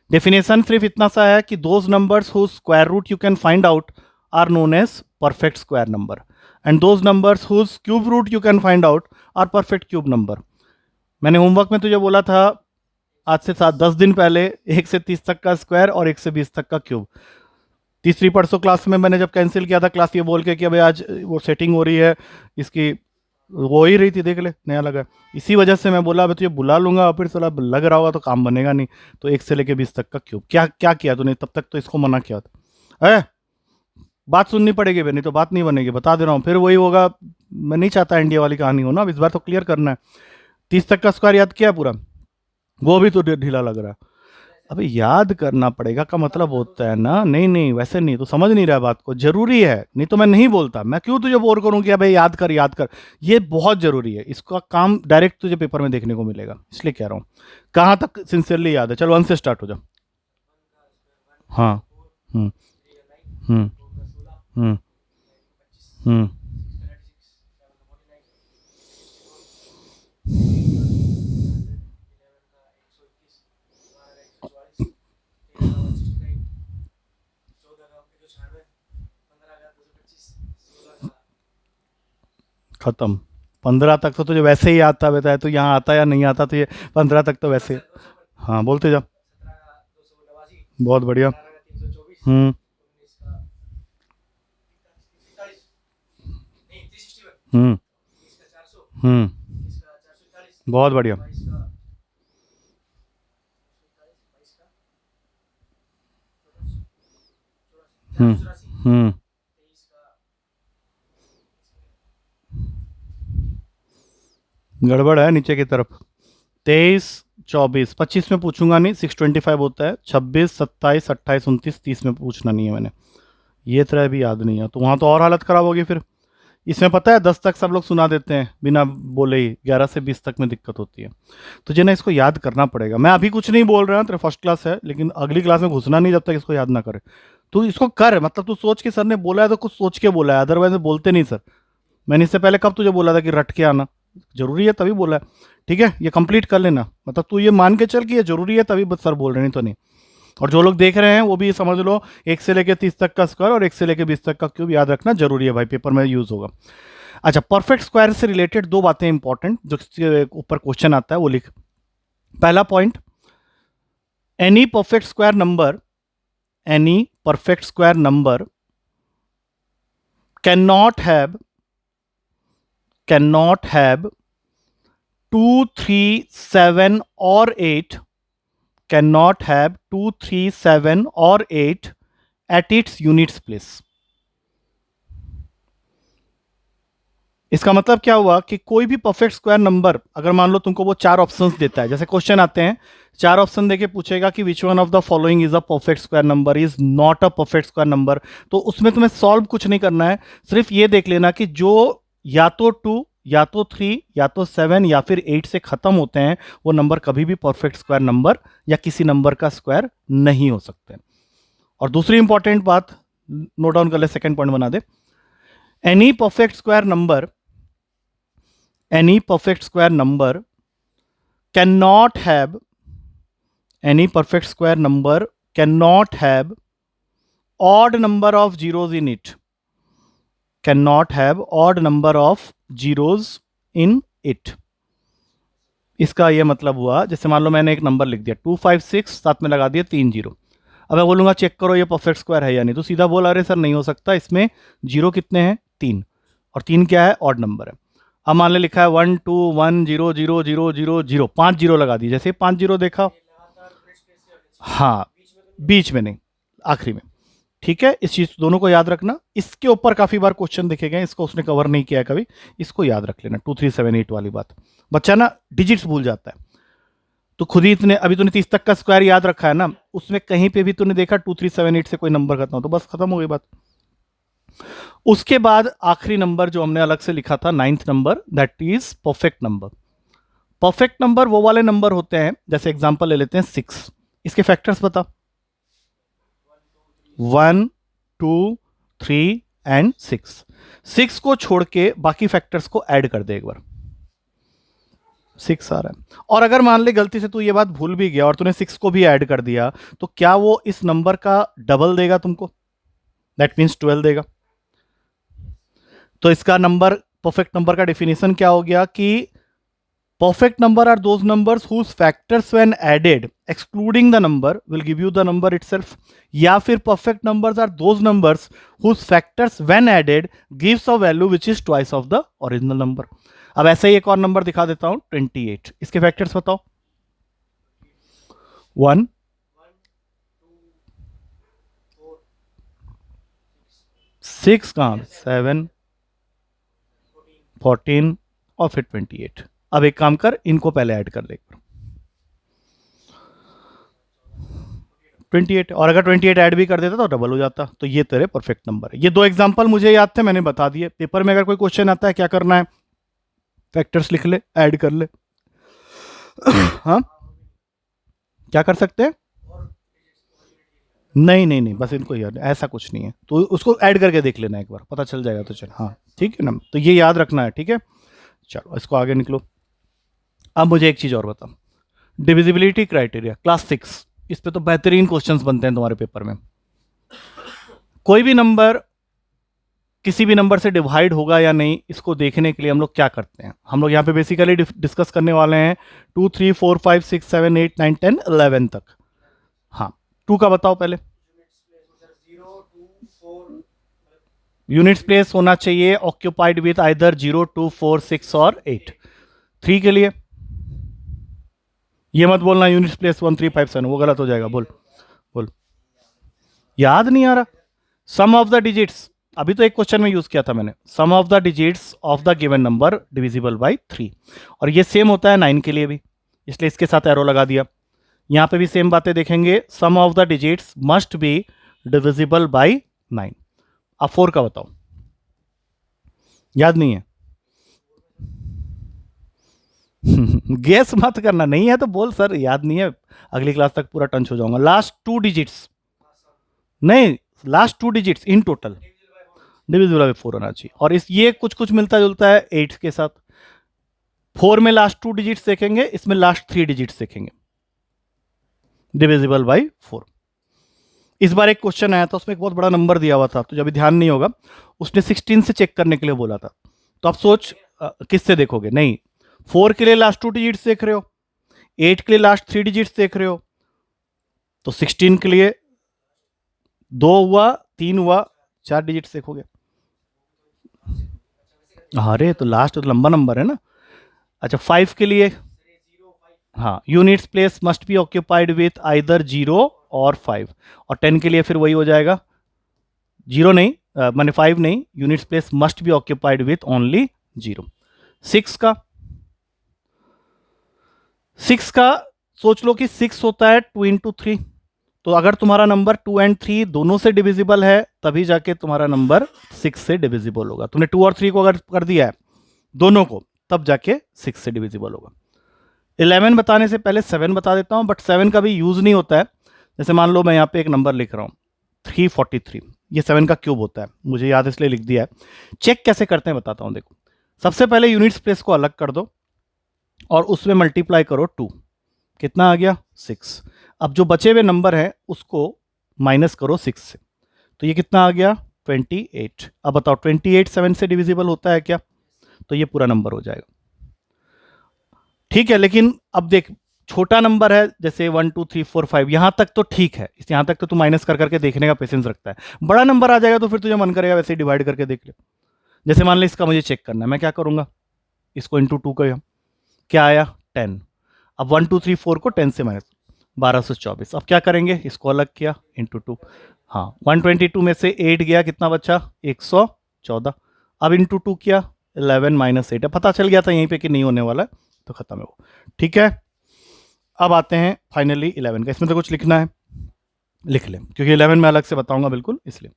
डेफिनेशन सिर्फ इतना सा है कि those numbers whose square root you can find out are known as perfect square number, and those numbers whose cube root you can find out are perfect cube number. मैंने homework में तुझे बोला था आज से 7-10 दिन पहले 1 से 30 तक का स्क्वायर और 1 से 20 तक का क्यूब। तीसरी परसों क्लास में मैंने जब कैंसिल किया था क्लास ये बोल के कि अभी आज वो सेटिंग हो रही है इसकी, हो ही रही थी, देख ले नया लगा। इसी वजह से मैं बोला अभी तुझे बुला लूंगा, फिर थोड़ा लग रहा होगा तो काम बनेगा नहीं। तो 1 से लेके 20 तक का क्यूब। क्या क्या किया तूने तब तक? तो इसको मना किया था। बात सुननी पड़ेगी, नहीं तो बात नहीं बनेगी, बता दे रहा हूँ। फिर वही होगा, मैं नहीं चाहता इंडिया वाली कहानी हो ना। अब इस बार तो क्लियर करना है। 30 तक का स्क्वायर याद किया पूरा? वो भी तो ढीला लग रहा है। अबे याद करना पड़ेगा का मतलब होता है ना, नहीं नहीं वैसे नहीं, तो समझ नहीं रहा बात को। जरूरी है, नहीं तो मैं नहीं बोलता। मैं क्यों तुझे बोर करूं कि भाई याद कर याद कर? ये बहुत जरूरी है, इसका काम डायरेक्ट तुझे पेपर में देखने को मिलेगा, इसलिए कह रहा हूं। कहां तक सिंसियरली याद है? चलो 1 से स्टार्ट हो जाओ। हाँ। हम्म। हम्म। हम्म। हम्म। खत्म। 15 तक तो तुझे वैसे ही आता है, तो यहाँ आता या नहीं आता, तो ये 15 तक तो वैसे। हाँ बोलते जा। बहुत बढ़िया। हम्म। हम्म। हम्म। बहुत बढ़िया। हम्म। हम्म। गड़बड़ है नीचे की तरफ। 23, 24, 25 में पूछूंगा नहीं, 625 होता है। 26, 27, 28, 29, 30 में पूछना नहीं है मैंने। ये तरह भी याद नहीं है तो वहां तो और हालत खराब होगी फिर। इसमें पता है 10 तक सब लोग सुना देते हैं बिना बोले ही, 11 से 20 तक में दिक्कत होती है। तुझे ना इसको याद करना पड़ेगा। मैं अभी कुछ नहीं बोल रहा हूँ, तेरा फर्स्ट क्लास है, लेकिन अगली क्लास में घुसना नहीं जब तक इसको याद ना करे। तू इसको कर, मतलब तू सोच के सर ने बोला है तो कुछ सोच के बोला है, अदरवाइज बोलते नहीं सर। मैंने इससे पहले कब तुझे बोला था कि रट के आना जरूरी है, तभी बोला है। ठीक है, ये कंप्लीट कर लेना, मतलब तू ये मान के चल कि ये जरूरी है, तभी बस सर बोल रहे, नहीं तो नहीं। और जो लोग देख रहे हैं वो भी समझ लो, 1 से लेकर 30 तक का स्क्वायर और 1 से लेकर 20 तक का क्यूब याद रखना जरूरी है भाई, पेपर में यूज होगा। अच्छा, परफेक्ट स्क्वायर से रिलेटेड दो बातें इंपॉर्टेंट जो इसके ऊपर क्वेश्चन आता है वो लिख। पहला point, any perfect square number, any perfect square number can not have 2, 3, 7 और 8, cannot have 2, 3, 7 or 8 at its units place। इसका मतलब क्या हुआ कि कोई भी परफेक्ट स्क्वायर नंबर, अगर मान लो तुमको वो 4 ऑप्शंस देता है, जैसे क्वेश्चन आते हैं 4 ऑप्शन देके पूछेगा कि which one of the following is a perfect square number, is not a perfect square number. तो उसमें तुम्हें सॉल्व कुछ नहीं करना है, सिर्फ ये देख लेना कि जो या तो 2, या तो 3, या तो 7 या फिर 8 से खत्म होते हैं, वो नंबर कभी भी परफेक्ट स्क्वायर नंबर या किसी नंबर का स्क्वायर नहीं हो सकते। और दूसरी इंपॉर्टेंट बात नोट डाउन कर ले, सेकेंड पॉइंट बना दे। Any perfect square number, any perfect square number cannot have, any perfect square number cannot have odd number of zeros in it, cannot have odd number of zeros in it। इसका यह मतलब हुआ, जैसे मान लो मैंने एक नंबर लिख दिया 256, साथ में लगा दिया 3 जीरो। अब मैं बोलूंगा चेक करो ये परफेक्ट स्क्वायर है या नहीं, तो सीधा बोला अरे सर नहीं हो सकता, इसमें जीरो कितने हैं, 3, और 3 क्या है, ऑड नंबर है। अब मान ले लिखा है 1 2 1 0 0 0 0 0, 5 जीरो लगा दी, जैसे 5 जीरो देखा। हाँ, बीच में नहीं, आखिरी में। ठीक है, इस चीज दोनों को याद रखना। इसके ऊपर काफी बार क्वेश्चन देखे गए, इसको उसने कवर नहीं किया है कभी, इसको याद रख लेना, 2 3 7 8 वाली बात। बच्चा ना डिजिट्स भूल जाता है, तो खुद ही इतने, अभी तूने 30 तक का स्क्वायर याद रखा है ना, उसमें कहीं पे भी तूने देखा 2 3 7 8 से कोई नंबर खत्म हो, तो बस खत्म हो गई बात। उसके बाद आखिरी नंबर जो हमने अलग से लिखा था, 9th number, that is perfect number. Perfect number वो वाले नंबर होते हैं, जैसे एग्जांपल ले लेते हैं 6, इसके फैक्टर्स बता। 1 2 3 एंड 6, 6 को छोड़ के बाकी फैक्टर्स को ऐड कर दे एक बार, 6 आ रहा है। और अगर मान ले गलती से तू ये बात भूल भी गया और तूने 6 को भी ऐड कर दिया, तो क्या वो इस नंबर का डबल देगा तुमको, दैट मीन्स 12 देगा। तो इसका नंबर, परफेक्ट नंबर का डेफिनेशन क्या हो गया कि perfect number are those numbers whose factors when added excluding the number will give you the number itself, या फिर perfect numbers are those numbers whose factors when added gives a value which is twice of the original number। अब ऐसे ही एक और number दिखा देता हूं 28, इसके फैक्टर्स बताओ। 1 6 कहां, 7 14 और फिर 28। अब एक काम कर, इनको पहले ऐड कर ले 28, और अगर 28 ऐड भी कर देता तो डबल हो जाता, तो ये तेरे परफेक्ट नंबर है। ये दो एग्जांपल मुझे याद थे, मैंने बता दिए। पेपर में अगर कोई क्वेश्चन आता है क्या करना है, फैक्टर्स लिख ले, ऐड कर ले। हाँ, क्या कर सकते हैं, नहीं नहीं नहीं, बस इनको याद, ऐसा कुछ नहीं है, तो उसको ऐड करके देख लेना एक बार, पता चल जाएगा तो चल, हाँ ठीक है ना, तो ये याद रखना है, ठीक है। चलो इसको आगे निकलो। अब मुझे एक चीज़ और बताओ, डिविजिबिलिटी क्राइटेरिया क्लास 6, इस पे तो बेहतरीन क्वेश्चंस बनते हैं तुम्हारे पेपर में। कोई भी नंबर किसी भी नंबर से डिवाइड होगा या नहीं, इसको देखने के लिए हम लोग क्या करते हैं, हम लोग यहाँ पे बेसिकली डिस्कस करने वाले हैं 2 3 4 5 6 7 8 9 10 11 तक। हाँ, टू का बताओ पहले। यूनिट्स प्लेस होना चाहिए ऑक्यूपाइड विथ आइदर 0 2 4 6 और 8। 3 के लिए ये मत बोलना यूनिट्स प्लेस 1 3 5 7, वो गलत हो जाएगा, बोल। बोल। याद नहीं आ रहा। सम ऑफ द डिजिट्स, अभी तो एक क्वेश्चन में यूज किया था मैंने, sum of the digits of the given number divisible by 3। और ये सेम होता है 9 के लिए भी, इसलिए इसके साथ एरो लगा दिया। यहां पे भी सेम बातें देखेंगे, sum of the digits must be divisible by 9। अब 4 का बताओ। याद नहीं है? गेस मत करना, नहीं है तो बोल सर याद नहीं है, अगली क्लास तक पूरा टंच हो जाऊंगा। लास्ट 2 डिजिट्स, नहीं, last 2 digits in total divisible by 4 होना चाहिए। और इस ये कुछ कुछ मिलता जुलता है 8 के साथ। 4 में लास्ट 2 डिजिट्स देखेंगे, इसमें लास्ट 3 डिजिट्स देखेंगे, डिविजिबल बाई 4। इस बार एक क्वेश्चन आया था, उसमें एक बहुत बड़ा नंबर दिया हुआ था, तो जब ध्यान नहीं होगा, उसने 16 से चेक करने के लिए बोला था। तो आप सोच किससे देखोगे? नहीं, 4 के लिए लास्ट 2 डिजिट्स देख रहे हो, 8 के लिए लास्ट 3 डिजिट्स देख रहे हो, तो 16 के लिए 2 हुआ, 3 हुआ, 4 डिजिट्स देखोगे। अरे तो लास्ट तो लंबा नंबर है ना। अच्छा, 5 के लिए, हाँ, units place must be occupied with either 0 और 5। और 10 के लिए फिर वही हो जाएगा, 0 नहीं, माने 5 नहीं, units place must be occupied with only 0। 6 का, 6 का सोच लो कि 6 होता है 2 × 3, तो अगर तुम्हारा नंबर 2 और 3 दोनों से डिविजिबल है, तभी जाके तुम्हारा नंबर 6 से डिविजिबल होगा। तुमने 2 और 3 को अगर कर दिया है दोनों को, तब जाके 6 से डिविजिबल होगा। 11 बताने से पहले 7 बता देता हूं, बट 7 का भी यूज नहीं होता है। जैसे मान लो मैं यहाँ पे एक नंबर लिख रहा हूँ 343, ये 7 का क्यूब होता है, मुझे याद इसलिए लिख दिया है। चेक कैसे करते हैं बताता हूँ, देखो। सबसे पहले यूनिट्स प्लेस को अलग कर दो और उसमें मल्टीप्लाई करो 2, कितना आ गया 6। अब जो बचे हुए नंबर है उसको माइनस करो 6 से, तो ये कितना आ गया 28। अब बताओ 28 7 से डिविजिबल होता है क्या? तो ये पूरा नंबर हो जाएगा। ठीक है, लेकिन अब देख, छोटा नंबर है जैसे 1 2 3 4 5, यहां तक तो ठीक है, इस यहां तक तो तू माइनस कर करके देखने का पेशेंस रखता है। बड़ा नंबर आ जाएगा तो फिर तुझे मन करेगा वैसे ही डिवाइड करके देख ले। जैसे मान ले इसका मुझे चेक करना है, मैं क्या करूंगा, इसको इंटू 2 का, क्या आया 10। अब 1 2 3 4 को 10 से माइनस, 1224। अब क्या करेंगे, इसको अलग किया इंटू 2, हाँ 122 में से 8 गया, कितना बचा 114। अब इंटू 2 किया 11 - 8, पता चल गया था यहीं पे कि नहीं होने वाला है, तो खत्म है वो। ठीक है, अब आते हैं फाइनली 11 का। इसमें तो कुछ लिखना है, लिख लें, क्योंकि 11 में अलग से बताऊंगा बिल्कुल, इसलिए।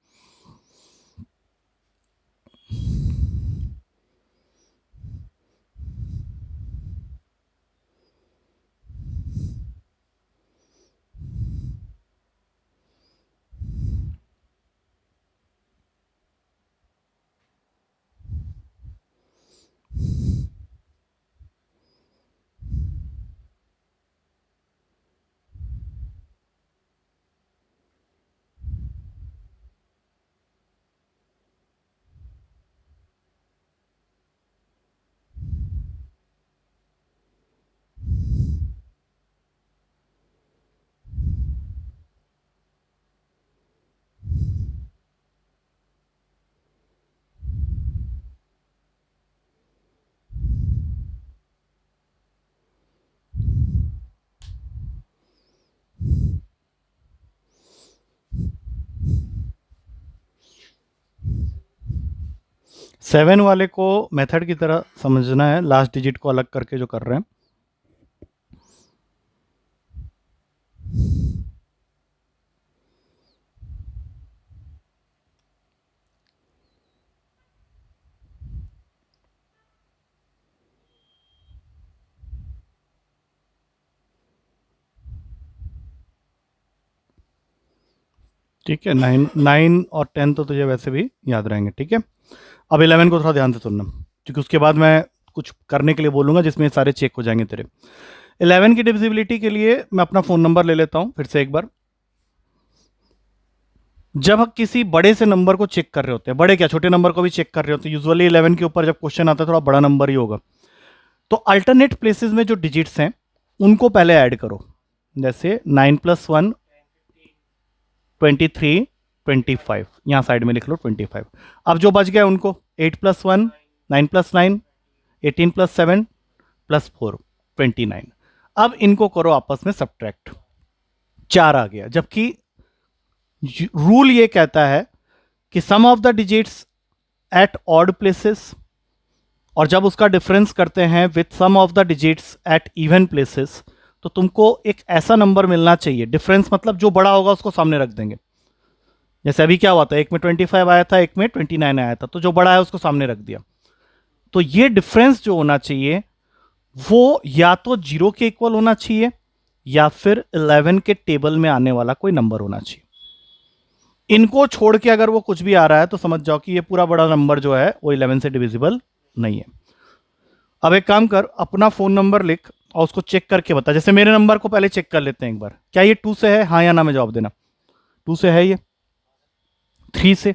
7 वाले को मेथड की तरह समझना है, लास्ट डिजिट को अलग करके जो कर रहे हैं। ठीक है, 9 और 10 तो तुझे वैसे भी याद रहेंगे, ठीक है। अब 11 को थोड़ा ध्यान से सुनना, क्योंकि उसके बाद मैं कुछ करने के लिए बोलूँगा जिसमें सारे चेक हो जाएंगे तेरे। 11 की डिविजिबिलिटी के लिए मैं अपना फ़ोन नंबर ले लेता हूँ फिर से एक बार। जब हम किसी बड़े से नंबर को चेक कर रहे होते हैं, बड़े क्या छोटे नंबर को भी चेक कर रहे होते हैं, यूजुअली 11 के ऊपर जब क्वेश्चन आता है थोड़ा बड़ा नंबर ही होगा, तो अल्टरनेट प्लेसेस में जो डिजिट्स हैं उनको पहले ऐड करो। जैसे 9+1 23 25, यहाँ साइड में लिख लो 25। अब जो बच गए उनको 8+1 9+9 18+7 +4 29। अब इनको करो आपस में सब्ट्रैक्ट, 4 आ गया, जबकि रूल ये कहता है कि sum of the digits at odd places, और जब उसका डिफरेंस करते हैं with sum of the digits at even places, तो तुमको एक ऐसा नंबर मिलना चाहिए, डिफरेंस मतलब जो बड़ा होगा उसको सामने रख देंगे। जैसे अभी क्या हुआ था, एक में 25 आया था, एक में 29 आया था, तो जो बड़ा है उसको सामने रख दिया। तो ये डिफरेंस जो होना चाहिए वो या तो 0 के इक्वल होना चाहिए या फिर 11 के टेबल में आने वाला कोई नंबर होना चाहिए। इनको छोड़ के अगर वो कुछ भी आ रहा है तो समझ जाओ कि ये पूरा बड़ा नंबर जो है वो 11 से डिविजिबल नहीं है। अब एक काम कर, अपना फोन नंबर लिख और उसको चेक करके बता। जैसे मेरे नंबर को पहले चेक कर लेते हैं एक बार, क्या ये 2 से है, हाँ या ना में जवाब देना। 2 से है, ये 3 से,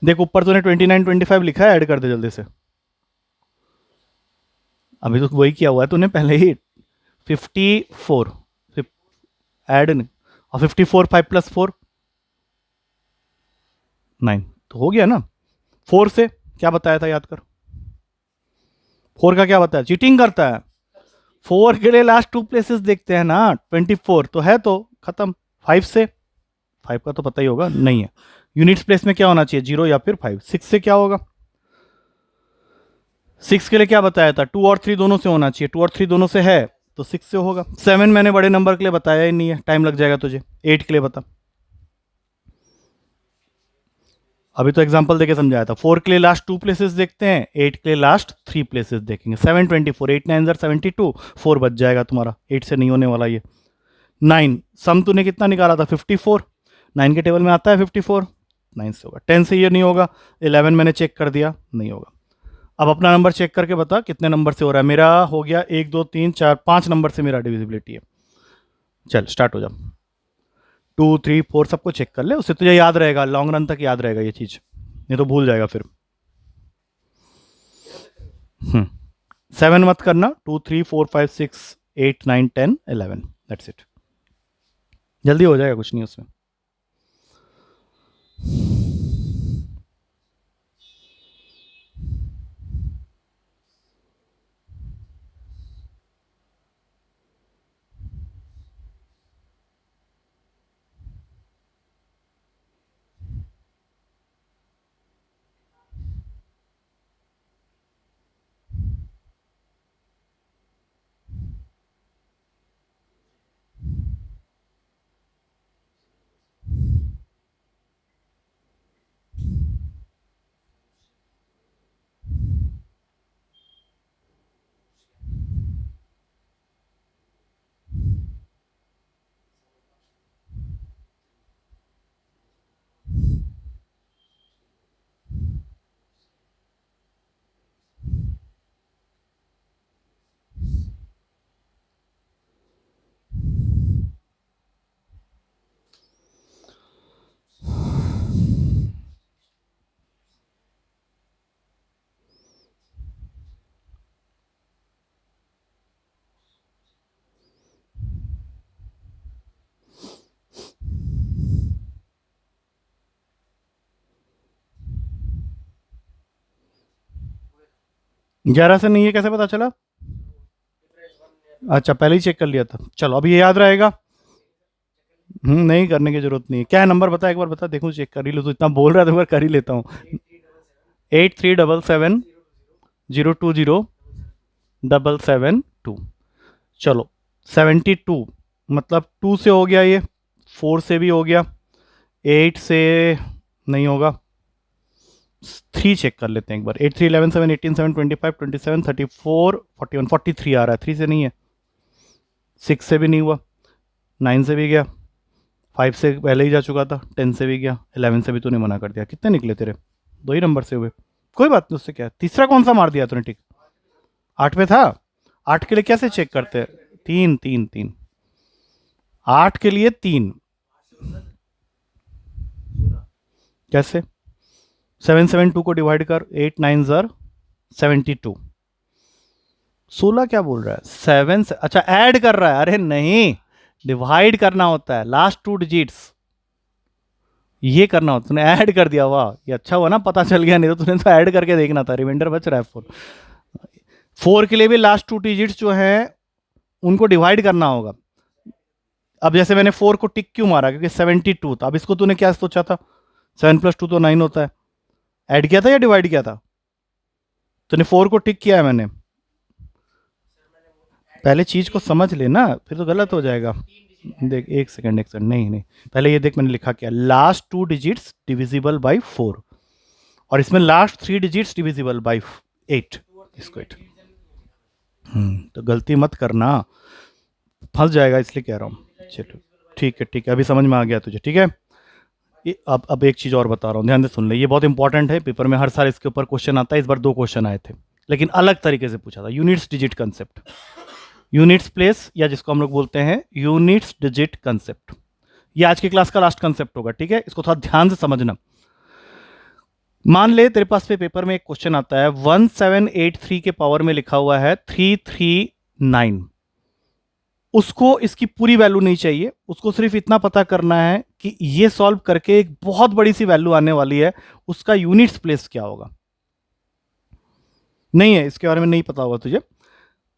देख ऊपर तूने 29 25 लिखा है, ऐड कर दे जल्दी से। अभी तो वही किया हुआ है तूने पहले ही, 54 ऐड नहीं, और 54 5+4 9, तो हो गया ना। 4 से क्या बताया था, याद कर। 4 का क्या बताया, चीटिंग करता है। 4 के लिए लास्ट 2 प्लेसेस देखते हैं ना, 24 तो है तो खत्म। 5 से, 5 का तो पता ही होगा, नहीं है। यूनिट्स प्लेस में क्या होना चाहिए, 0 या फिर 5। 6 से क्या होगा, 6 के लिए क्या बताया था, 2 और 3 दोनों से होना चाहिए, 2 और 3 दोनों से है तो 6 से होगा। 7 मैंने बड़े नंबर के लिए बताया ही नहीं है, टाइम लग जाएगा तुझे। 8 के लिए बता, अभी तो एग्जांपल देके समझाया था। 4 के लिए लास्ट 2 प्लेसेस देखते हैं, 8 के लिए लास्ट 3 प्लेसेस देखेंगे। 7 24, 8 9 72, 4 बच जाएगा तुम्हारा, 8 से नहीं होने वाला ये। 9 सम तूने कितना निकाला था, 54, 9 के टेबल में आता है 54, 9 से होगा। 10 से ये नहीं होगा, 11 मैंने चेक कर दिया, नहीं होगा। अब अपना नंबर चेक करके बता कितने नंबर से हो रहा है। मेरा हो गया 1 2 3 4 5 नंबर से मेरा डिविजिबिलिटी है। चल स्टार्ट हो जा, 2 3 4 सबको चेक कर ले, उससे तुझे याद रहेगा, लॉन्ग रन तक याद रहेगा ये चीज़, नहीं तो भूल जाएगा फिर। 7 मत करना, 2 3 4 5 6 8 9 10 11, दैट्स इट। जल्दी हो जाएगा, कुछ नहीं उसमें। ग्यारह से नहीं है, कैसे पता चला? अच्छा पहले ही चेक कर लिया था, चलो अभी ये याद रहेगा। नहीं करने की जरूरत नहीं है। क्या है नंबर बता, एक बार बता, देखूँ चेक कर ही लो, तो इतना बोल रहा था, एक बार कर ही लेता हूँ। 8377 020 772। चलो 72, मतलब 2 से हो गया ये, 4 से भी हो गया, 8 से नहीं होगा, 3 चेक कर लेते हैं एक बार। 8 3 11 7 18 7 25 27 34 41 43 आ रहा है, 3 से नहीं है। 6 से भी नहीं हुआ, 9 से भी गया, 5 से पहले ही जा चुका था, 10 से भी गया, 11 से भी तूने मना कर दिया। कितने निकले तेरे? 2 ही नंबर से हुए, कोई बात नहीं, उससे क्या है। तीसरा कौन सा मार दिया तूने टिक? 8 पे था। 8 के लिए कैसे चेक करते हैं? 3 3 3, 8 के लिए 3 कैसे? 7 7 2 को डिवाइड कर, 8 9 ज़र 72। 16 क्या बोल रहा है? 7 से, अच्छा ऐड कर रहा है। अरे नहीं, डिवाइड करना होता है, लास्ट 2 डिजिट्स ये करना होता है। तूने ऐड कर दिया, वाह, ये अच्छा हुआ ना, पता चल गया, नहीं तो तूने तो ऐड करके देखना था। रिमाइंडर बच रहा है 4। 4 के लिए भी लास्ट 2 डिजिट्स जो है उनको डिवाइड करना होगा। अब जैसे मैंने 4 को टिक क्यों मारा? क्योंकि 72 था। अब इसको तूने क्या सोचा था? 7 + 2 तो 9 होता है। ऐड किया था या डिवाइड किया था? तूने 4 को टिक किया है मैंने। पहले चीज को समझ लेना, फिर तो गलत हो जाएगा। देख, एक सेकंड नहीं नहीं, पहले ये देख मैंने लिखा क्या, लास्ट 2 डिजिट्स डिविजिबल बाई 4, और इसमें लास्ट 3 डिजिट्स डिविजिबल बाई 8, इसको 8। तो गलती मत करना, फंस जाएगा, इसलिए कह रहा हूँ। चलो ठीक है, अभी समझ में आ गया तुझे, ठीक है। अब एक चीज़ और बता रहा हूँ, ध्यान से सुन ले, ये बहुत इंपॉर्टेंट है, पेपर में हर साल इसके ऊपर क्वेश्चन आता है। इस बार 2 क्वेश्चन आए थे, लेकिन अलग तरीके से पूछा था। Units digit concept, units place, या जिसको हम लोग बोलते हैं यूनिट्स डिजिट कंसेप्ट। ये आज की क्लास का लास्ट कंसेप्ट होगा, ठीक है। इसको थोड़ा ध्यान से समझना। मान ले तेरे पास पे पेपर में एक क्वेश्चन आता है, 1783 के पावर में लिखा हुआ है 339। उसको इसकी पूरी वैल्यू नहीं चाहिए, उसको सिर्फ इतना पता करना है कि ये सॉल्व करके एक बहुत बड़ी सी वैल्यू आने वाली है, उसका यूनिट्स प्लेस क्या होगा। नहीं है, इसके बारे में नहीं पता होगा तुझे।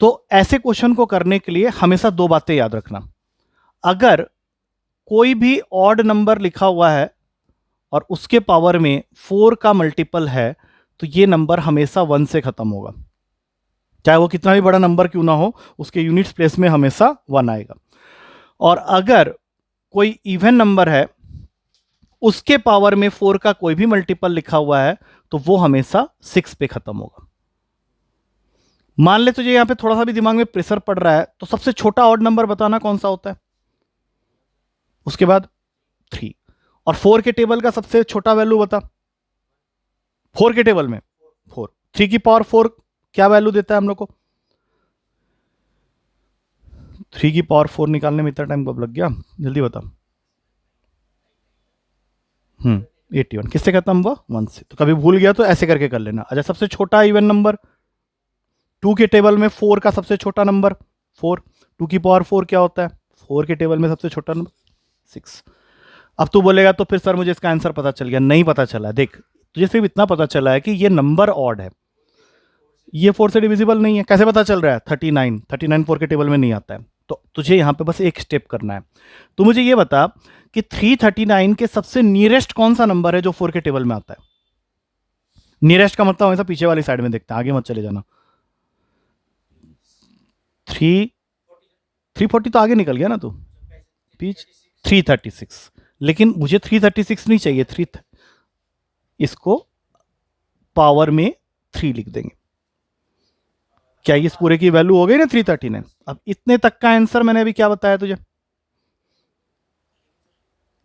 तो ऐसे क्वेश्चन को करने के लिए हमेशा 2 बातें याद रखना। अगर कोई भी ऑड नंबर लिखा हुआ है और उसके पावर में 4 का मल्टीपल है, तो ये नंबर हमेशा 1 से खत्म होगा। चाहे वो कितना भी बड़ा नंबर क्यों ना हो, उसके यूनिट्स प्लेस में हमेशा 1 आएगा। और अगर कोई इवन नंबर है, उसके पावर में 4 का कोई भी मल्टीपल लिखा हुआ है, तो वो हमेशा 6 पे खत्म होगा। मान ले तुझे यहां पे थोड़ा सा भी दिमाग में प्रेशर पड़ रहा है, तो सबसे छोटा ऑड नंबर बताना कौन सा होता है, उसके बाद 3। और 4 के टेबल का सबसे छोटा वैल्यू बता। 4 के टेबल में 4, 3 की पावर 4 क्या वैल्यू देता है हम लोग को? 3 की पावर 4 निकालने में इतना टाइम कब लग गया, जल्दी बता। 81 किससे खत्म हुआ? 1 से। तो कभी भूल गया तो ऐसे करके कर लेना। अच्छा, सबसे छोटा इवन नंबर 2 के टेबल में 4 का सबसे छोटा नंबर 4, 2 की पावर 4 क्या होता है? 4 के टेबल में सबसे छोटा नंबर 6। अब तू बोलेगा तो फिर सर मुझे इसका आंसर पता चल गया। नहीं पता चला। देख, तुझे सिर्फ इतना पता चला है कि ये नंबर ऑड है, ये 4 से डिविजिबल नहीं है। कैसे पता चल रहा है? 39 4 के टेबल में नहीं आता है। तो तुझे यहां पे बस एक स्टेप करना है। तो मुझे ये बता कि 339 के सबसे नियरेस्ट कौन सा नंबर है जो 4 के टेबल में आता है? नियरेस्ट का मतलब हमेशा पीछे वाली साइड में देखते हैं, आगे मत चले जाना। 340 तो आगे निकल गया ना तू, पीछ 336। लेकिन मुझे 336 नहीं चाहिए, इसको पावर में 3 लिख देंगे। क्या इस पूरे की वैल्यू हो गई ना 339? अब इतने तक का आंसर मैंने अभी क्या बताया तुझे?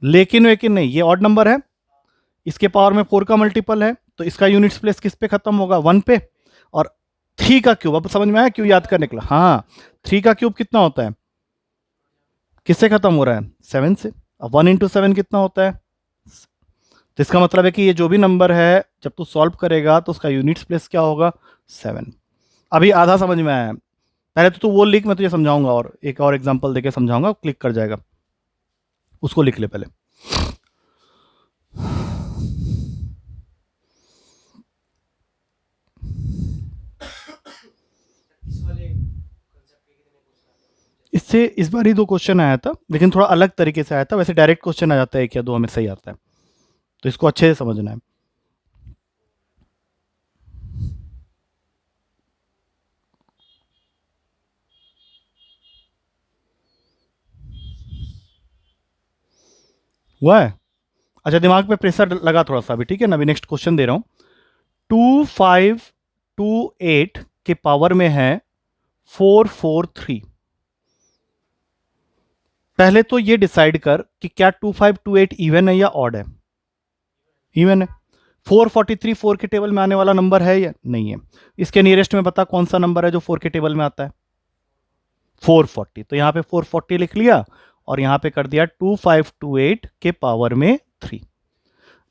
लेकिन नहीं, ये ऑड नंबर है, इसके पावर में 4 का मल्टीपल है, तो इसका यूनिट्स प्लेस किस पे खत्म होगा? 1 पे। और 3 का क्यूब, अब समझ में आया क्यों याद करने के लिए? हाँ, 3 का क्यूब कितना होता है? किससे खत्म हो रहा है? 7 से। अब 1 × 7 कितना होता है? तो इसका मतलब है कि ये जो भी नंबर है, जब तू सॉल्व करेगा तो उसका यूनिट्स प्लेस क्या होगा? 7। अभी आधा समझ में आया। पहले तो तू वो लिख, मैं तुझे समझाऊंगा, और एक और एग्जांपल देके समझाऊंगा, क्लिक कर जाएगा। उसको लिख ले पहले। इससे इस बार ही 2 क्वेश्चन आया था, लेकिन थोड़ा अलग तरीके से आया था। वैसे डायरेक्ट क्वेश्चन आ जाता है, 1 या 2 हमें सही आता है, तो इसको अच्छे से समझना है। हुआ है? अच्छा, दिमाग पे प्रेशर लगा थोड़ा सा भी, ठीक है ना। अभी नेक्स्ट क्वेश्चन दे रहा हूं। 2528 के पावर में है 443। पहले तो ये डिसाइड कर कि क्या 2528 इवन है या ऑड है। इवन है। 443 4 के टेबल में आने वाला नंबर है या नहीं है। इसके नियरेस्ट में बता कौन सा नंबर है जो 4 के टेबल में आता है। 440। तो यहां पे 440 लिख लिया और यहां पे कर दिया 2528 के पावर में 3।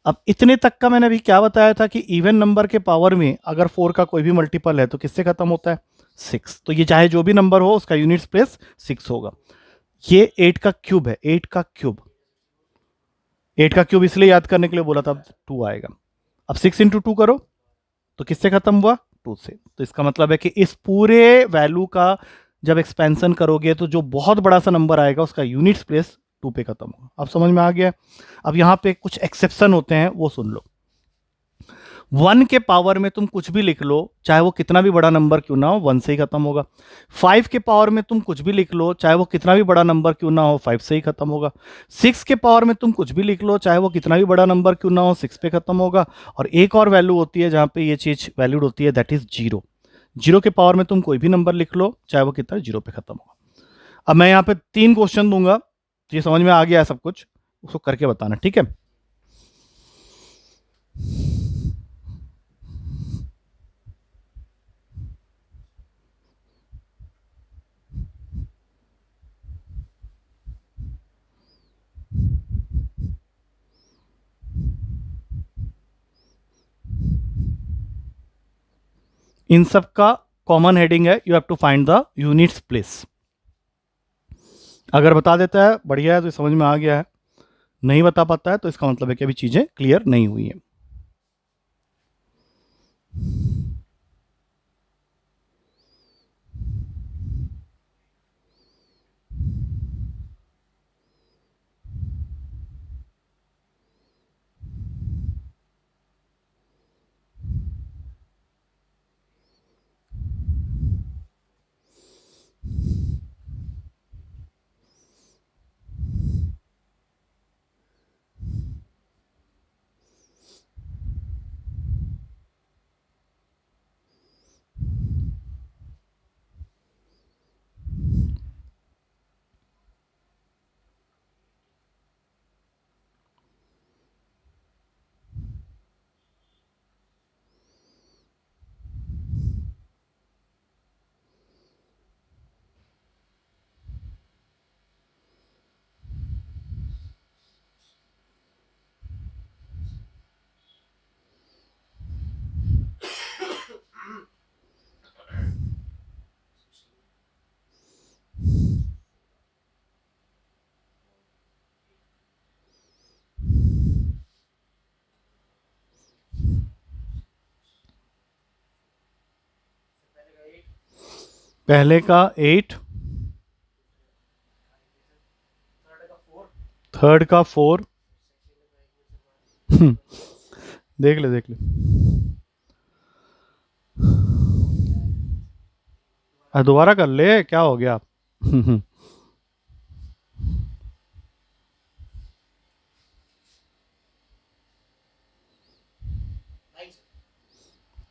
अब इतने तक का मैंने अभी क्या बताया था कि इवन नंबर के पावर में अगर 4 का कोई भी मल्टीपल है तो किससे खत्म होता है, 6। तो ये चाहे जो भी नंबर हो उसका यूनिट्स प्लेस 6 होगा। ये 8 का क्यूब है, 8 का क्यूब। 8 का क्यूब इसलिए याद करने के लिए बोला था, 2 आएगा। अब 6 इंटू 2 करो तो किससे खत्म हुआ, 2 से। तो इसका मतलब है कि इस पूरे वैल्यू का जब एक्सपेंशन करोगे तो जो बहुत बड़ा सा नंबर आएगा उसका यूनिट्स प्लेस 2 पे खत्म होगा। अब समझ में आ गया। अब यहां पे कुछ एक्सेप्शन होते हैं, वो सुन लो। 1 के पावर में तुम कुछ भी लिख लो, चाहे वो कितना भी बड़ा नंबर क्यों ना हो, 1 से ही खत्म होगा। 5 के पावर में तुम कुछ भी लिख लो, चाहे वो कितना भी बड़ा नंबर क्यों ना हो, 5 से ही खत्म होगा। 6 के पावर में तुम कुछ भी लिख लो, चाहे वो कितना भी बड़ा नंबर क्यों ना हो, 6 पे खत्म होगा। और एक और वैल्यू होती है जहां पे ये चीज वैल्यूड होती है, दैट इज 0। 0 के पावर में तुम कोई भी नंबर लिख लो, चाहे वो कितना, 0 पे खत्म होगा। अब मैं यहाँ पे 3 क्वेश्चन दूंगा, ये समझ में आ गया है सब कुछ, उसको करके बताना, ठीक है। इन सब का कॉमन हेडिंग है, you have to find the units place. अगर बता देता है बढ़िया है, तो समझ में आ गया है। नहीं बता पाता है तो इसका मतलब है कि अभी चीजें क्लियर नहीं हुई है। पहले का 8, थर्ड का 4। देख ले देख ले। दोबारा कर ले, क्या हो गया।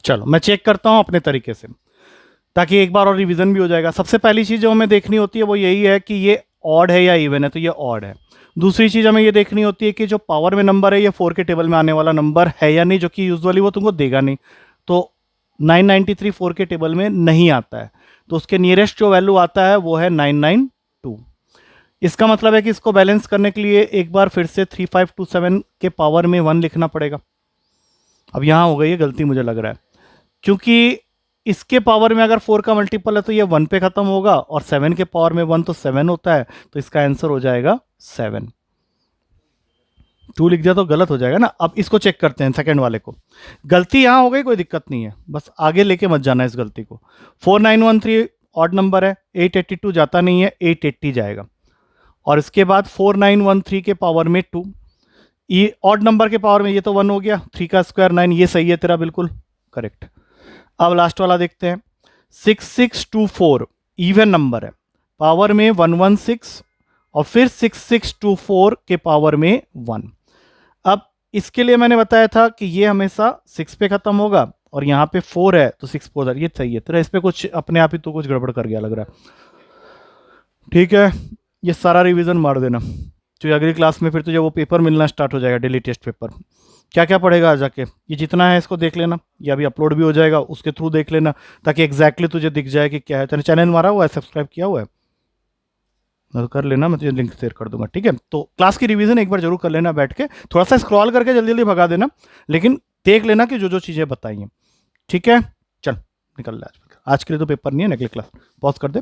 चलो मैं चेक करता हूं अपने तरीके से, ताकि एक बार और रिवीजन भी हो जाएगा। सबसे पहली चीज जो हमें देखनी होती है वो यही है कि ये ऑड है या इवन है, तो ये ऑड है। दूसरी चीज हमें ये देखनी होती है कि जो पावर में नंबर है ये 4 के टेबल में आने वाला नंबर है या नहीं, जो कि यूजुअली वो तुमको देगा नहीं। तो 993 4 के टेबल में नहीं आता है, तो उसके नियरेस्ट जो वैल्यू आता है वो है 992। इसका मतलब है कि इसको बैलेंस करने के लिए एक बार फिर से 3527 के पावर में 1 लिखना पड़ेगा। अब यहां हो गई है गलती, मुझे लग रहा है, क्योंकि इसके पावर में अगर 4 का मल्टीपल है तो ये 1 पे खत्म होगा, और 7 के पावर में 1 तो 7 होता है, तो इसका आंसर हो जाएगा 7। 2 लिख दिया तो गलत हो जाएगा ना। अब इसको चेक करते हैं, सेकंड वाले को। गलती यहां हो गई, कोई दिक्कत नहीं है, बस आगे लेके मत जाना इस गलती को। 4913 ऑड नंबर है, 882 जाता नहीं है, 880 जाएगा। और इसके बाद 4913 के पावर में 2, ये ऑड नंबर के पावर में ये तो 1 हो गया, 3 का स्क्वायर 9, ये सही है तेरा, बिल्कुल करेक्ट। अब लास्ट वाला देखते हैं। 6624 इवन नंबर है, पावर में 116 और फिर 6624 के पावर में 1। अब इसके लिए मैंने बताया था कि ये हमेशा 6 पे खत्म होगा, और यहां पे 4 है तो 6 4, ये सही है तेरा। इस पे कुछ अपने आप ही तो कुछ गड़बड़ कर गया लग रहा है। ठीक है, ये सारा रिवीजन मार देना, तो अगली क्लास में फिर तुझे वो पेपर मिलना स्टार्ट हो जाएगा, डेली टेस्ट पेपर। क्या क्या पढ़ेगा आ जाके, ये जितना है इसको देख लेना, ये अभी अपलोड भी हो जाएगा, उसके थ्रू देख लेना, ताकि एग्जैक्टली तुझे दिख जाए कि क्या है। तेरे चैनल मारा हुआ है, सब्सक्राइब किया हुआ है तो कर लेना, मैं तुझे लिंक शेयर कर दूंगा, ठीक है। तो क्लास की रिवीजन एक बार जरूर कर लेना बैठ के, थोड़ा सा स्क्रॉल करके जल्दी जल्दी भगा देना, लेकिन देख लेना कि जो जो चीज़ें बताई हैं, ठीक है। चल निकल ले, आज के लिए तो पेपर नहीं है, अगली क्लास पॉज कर दे।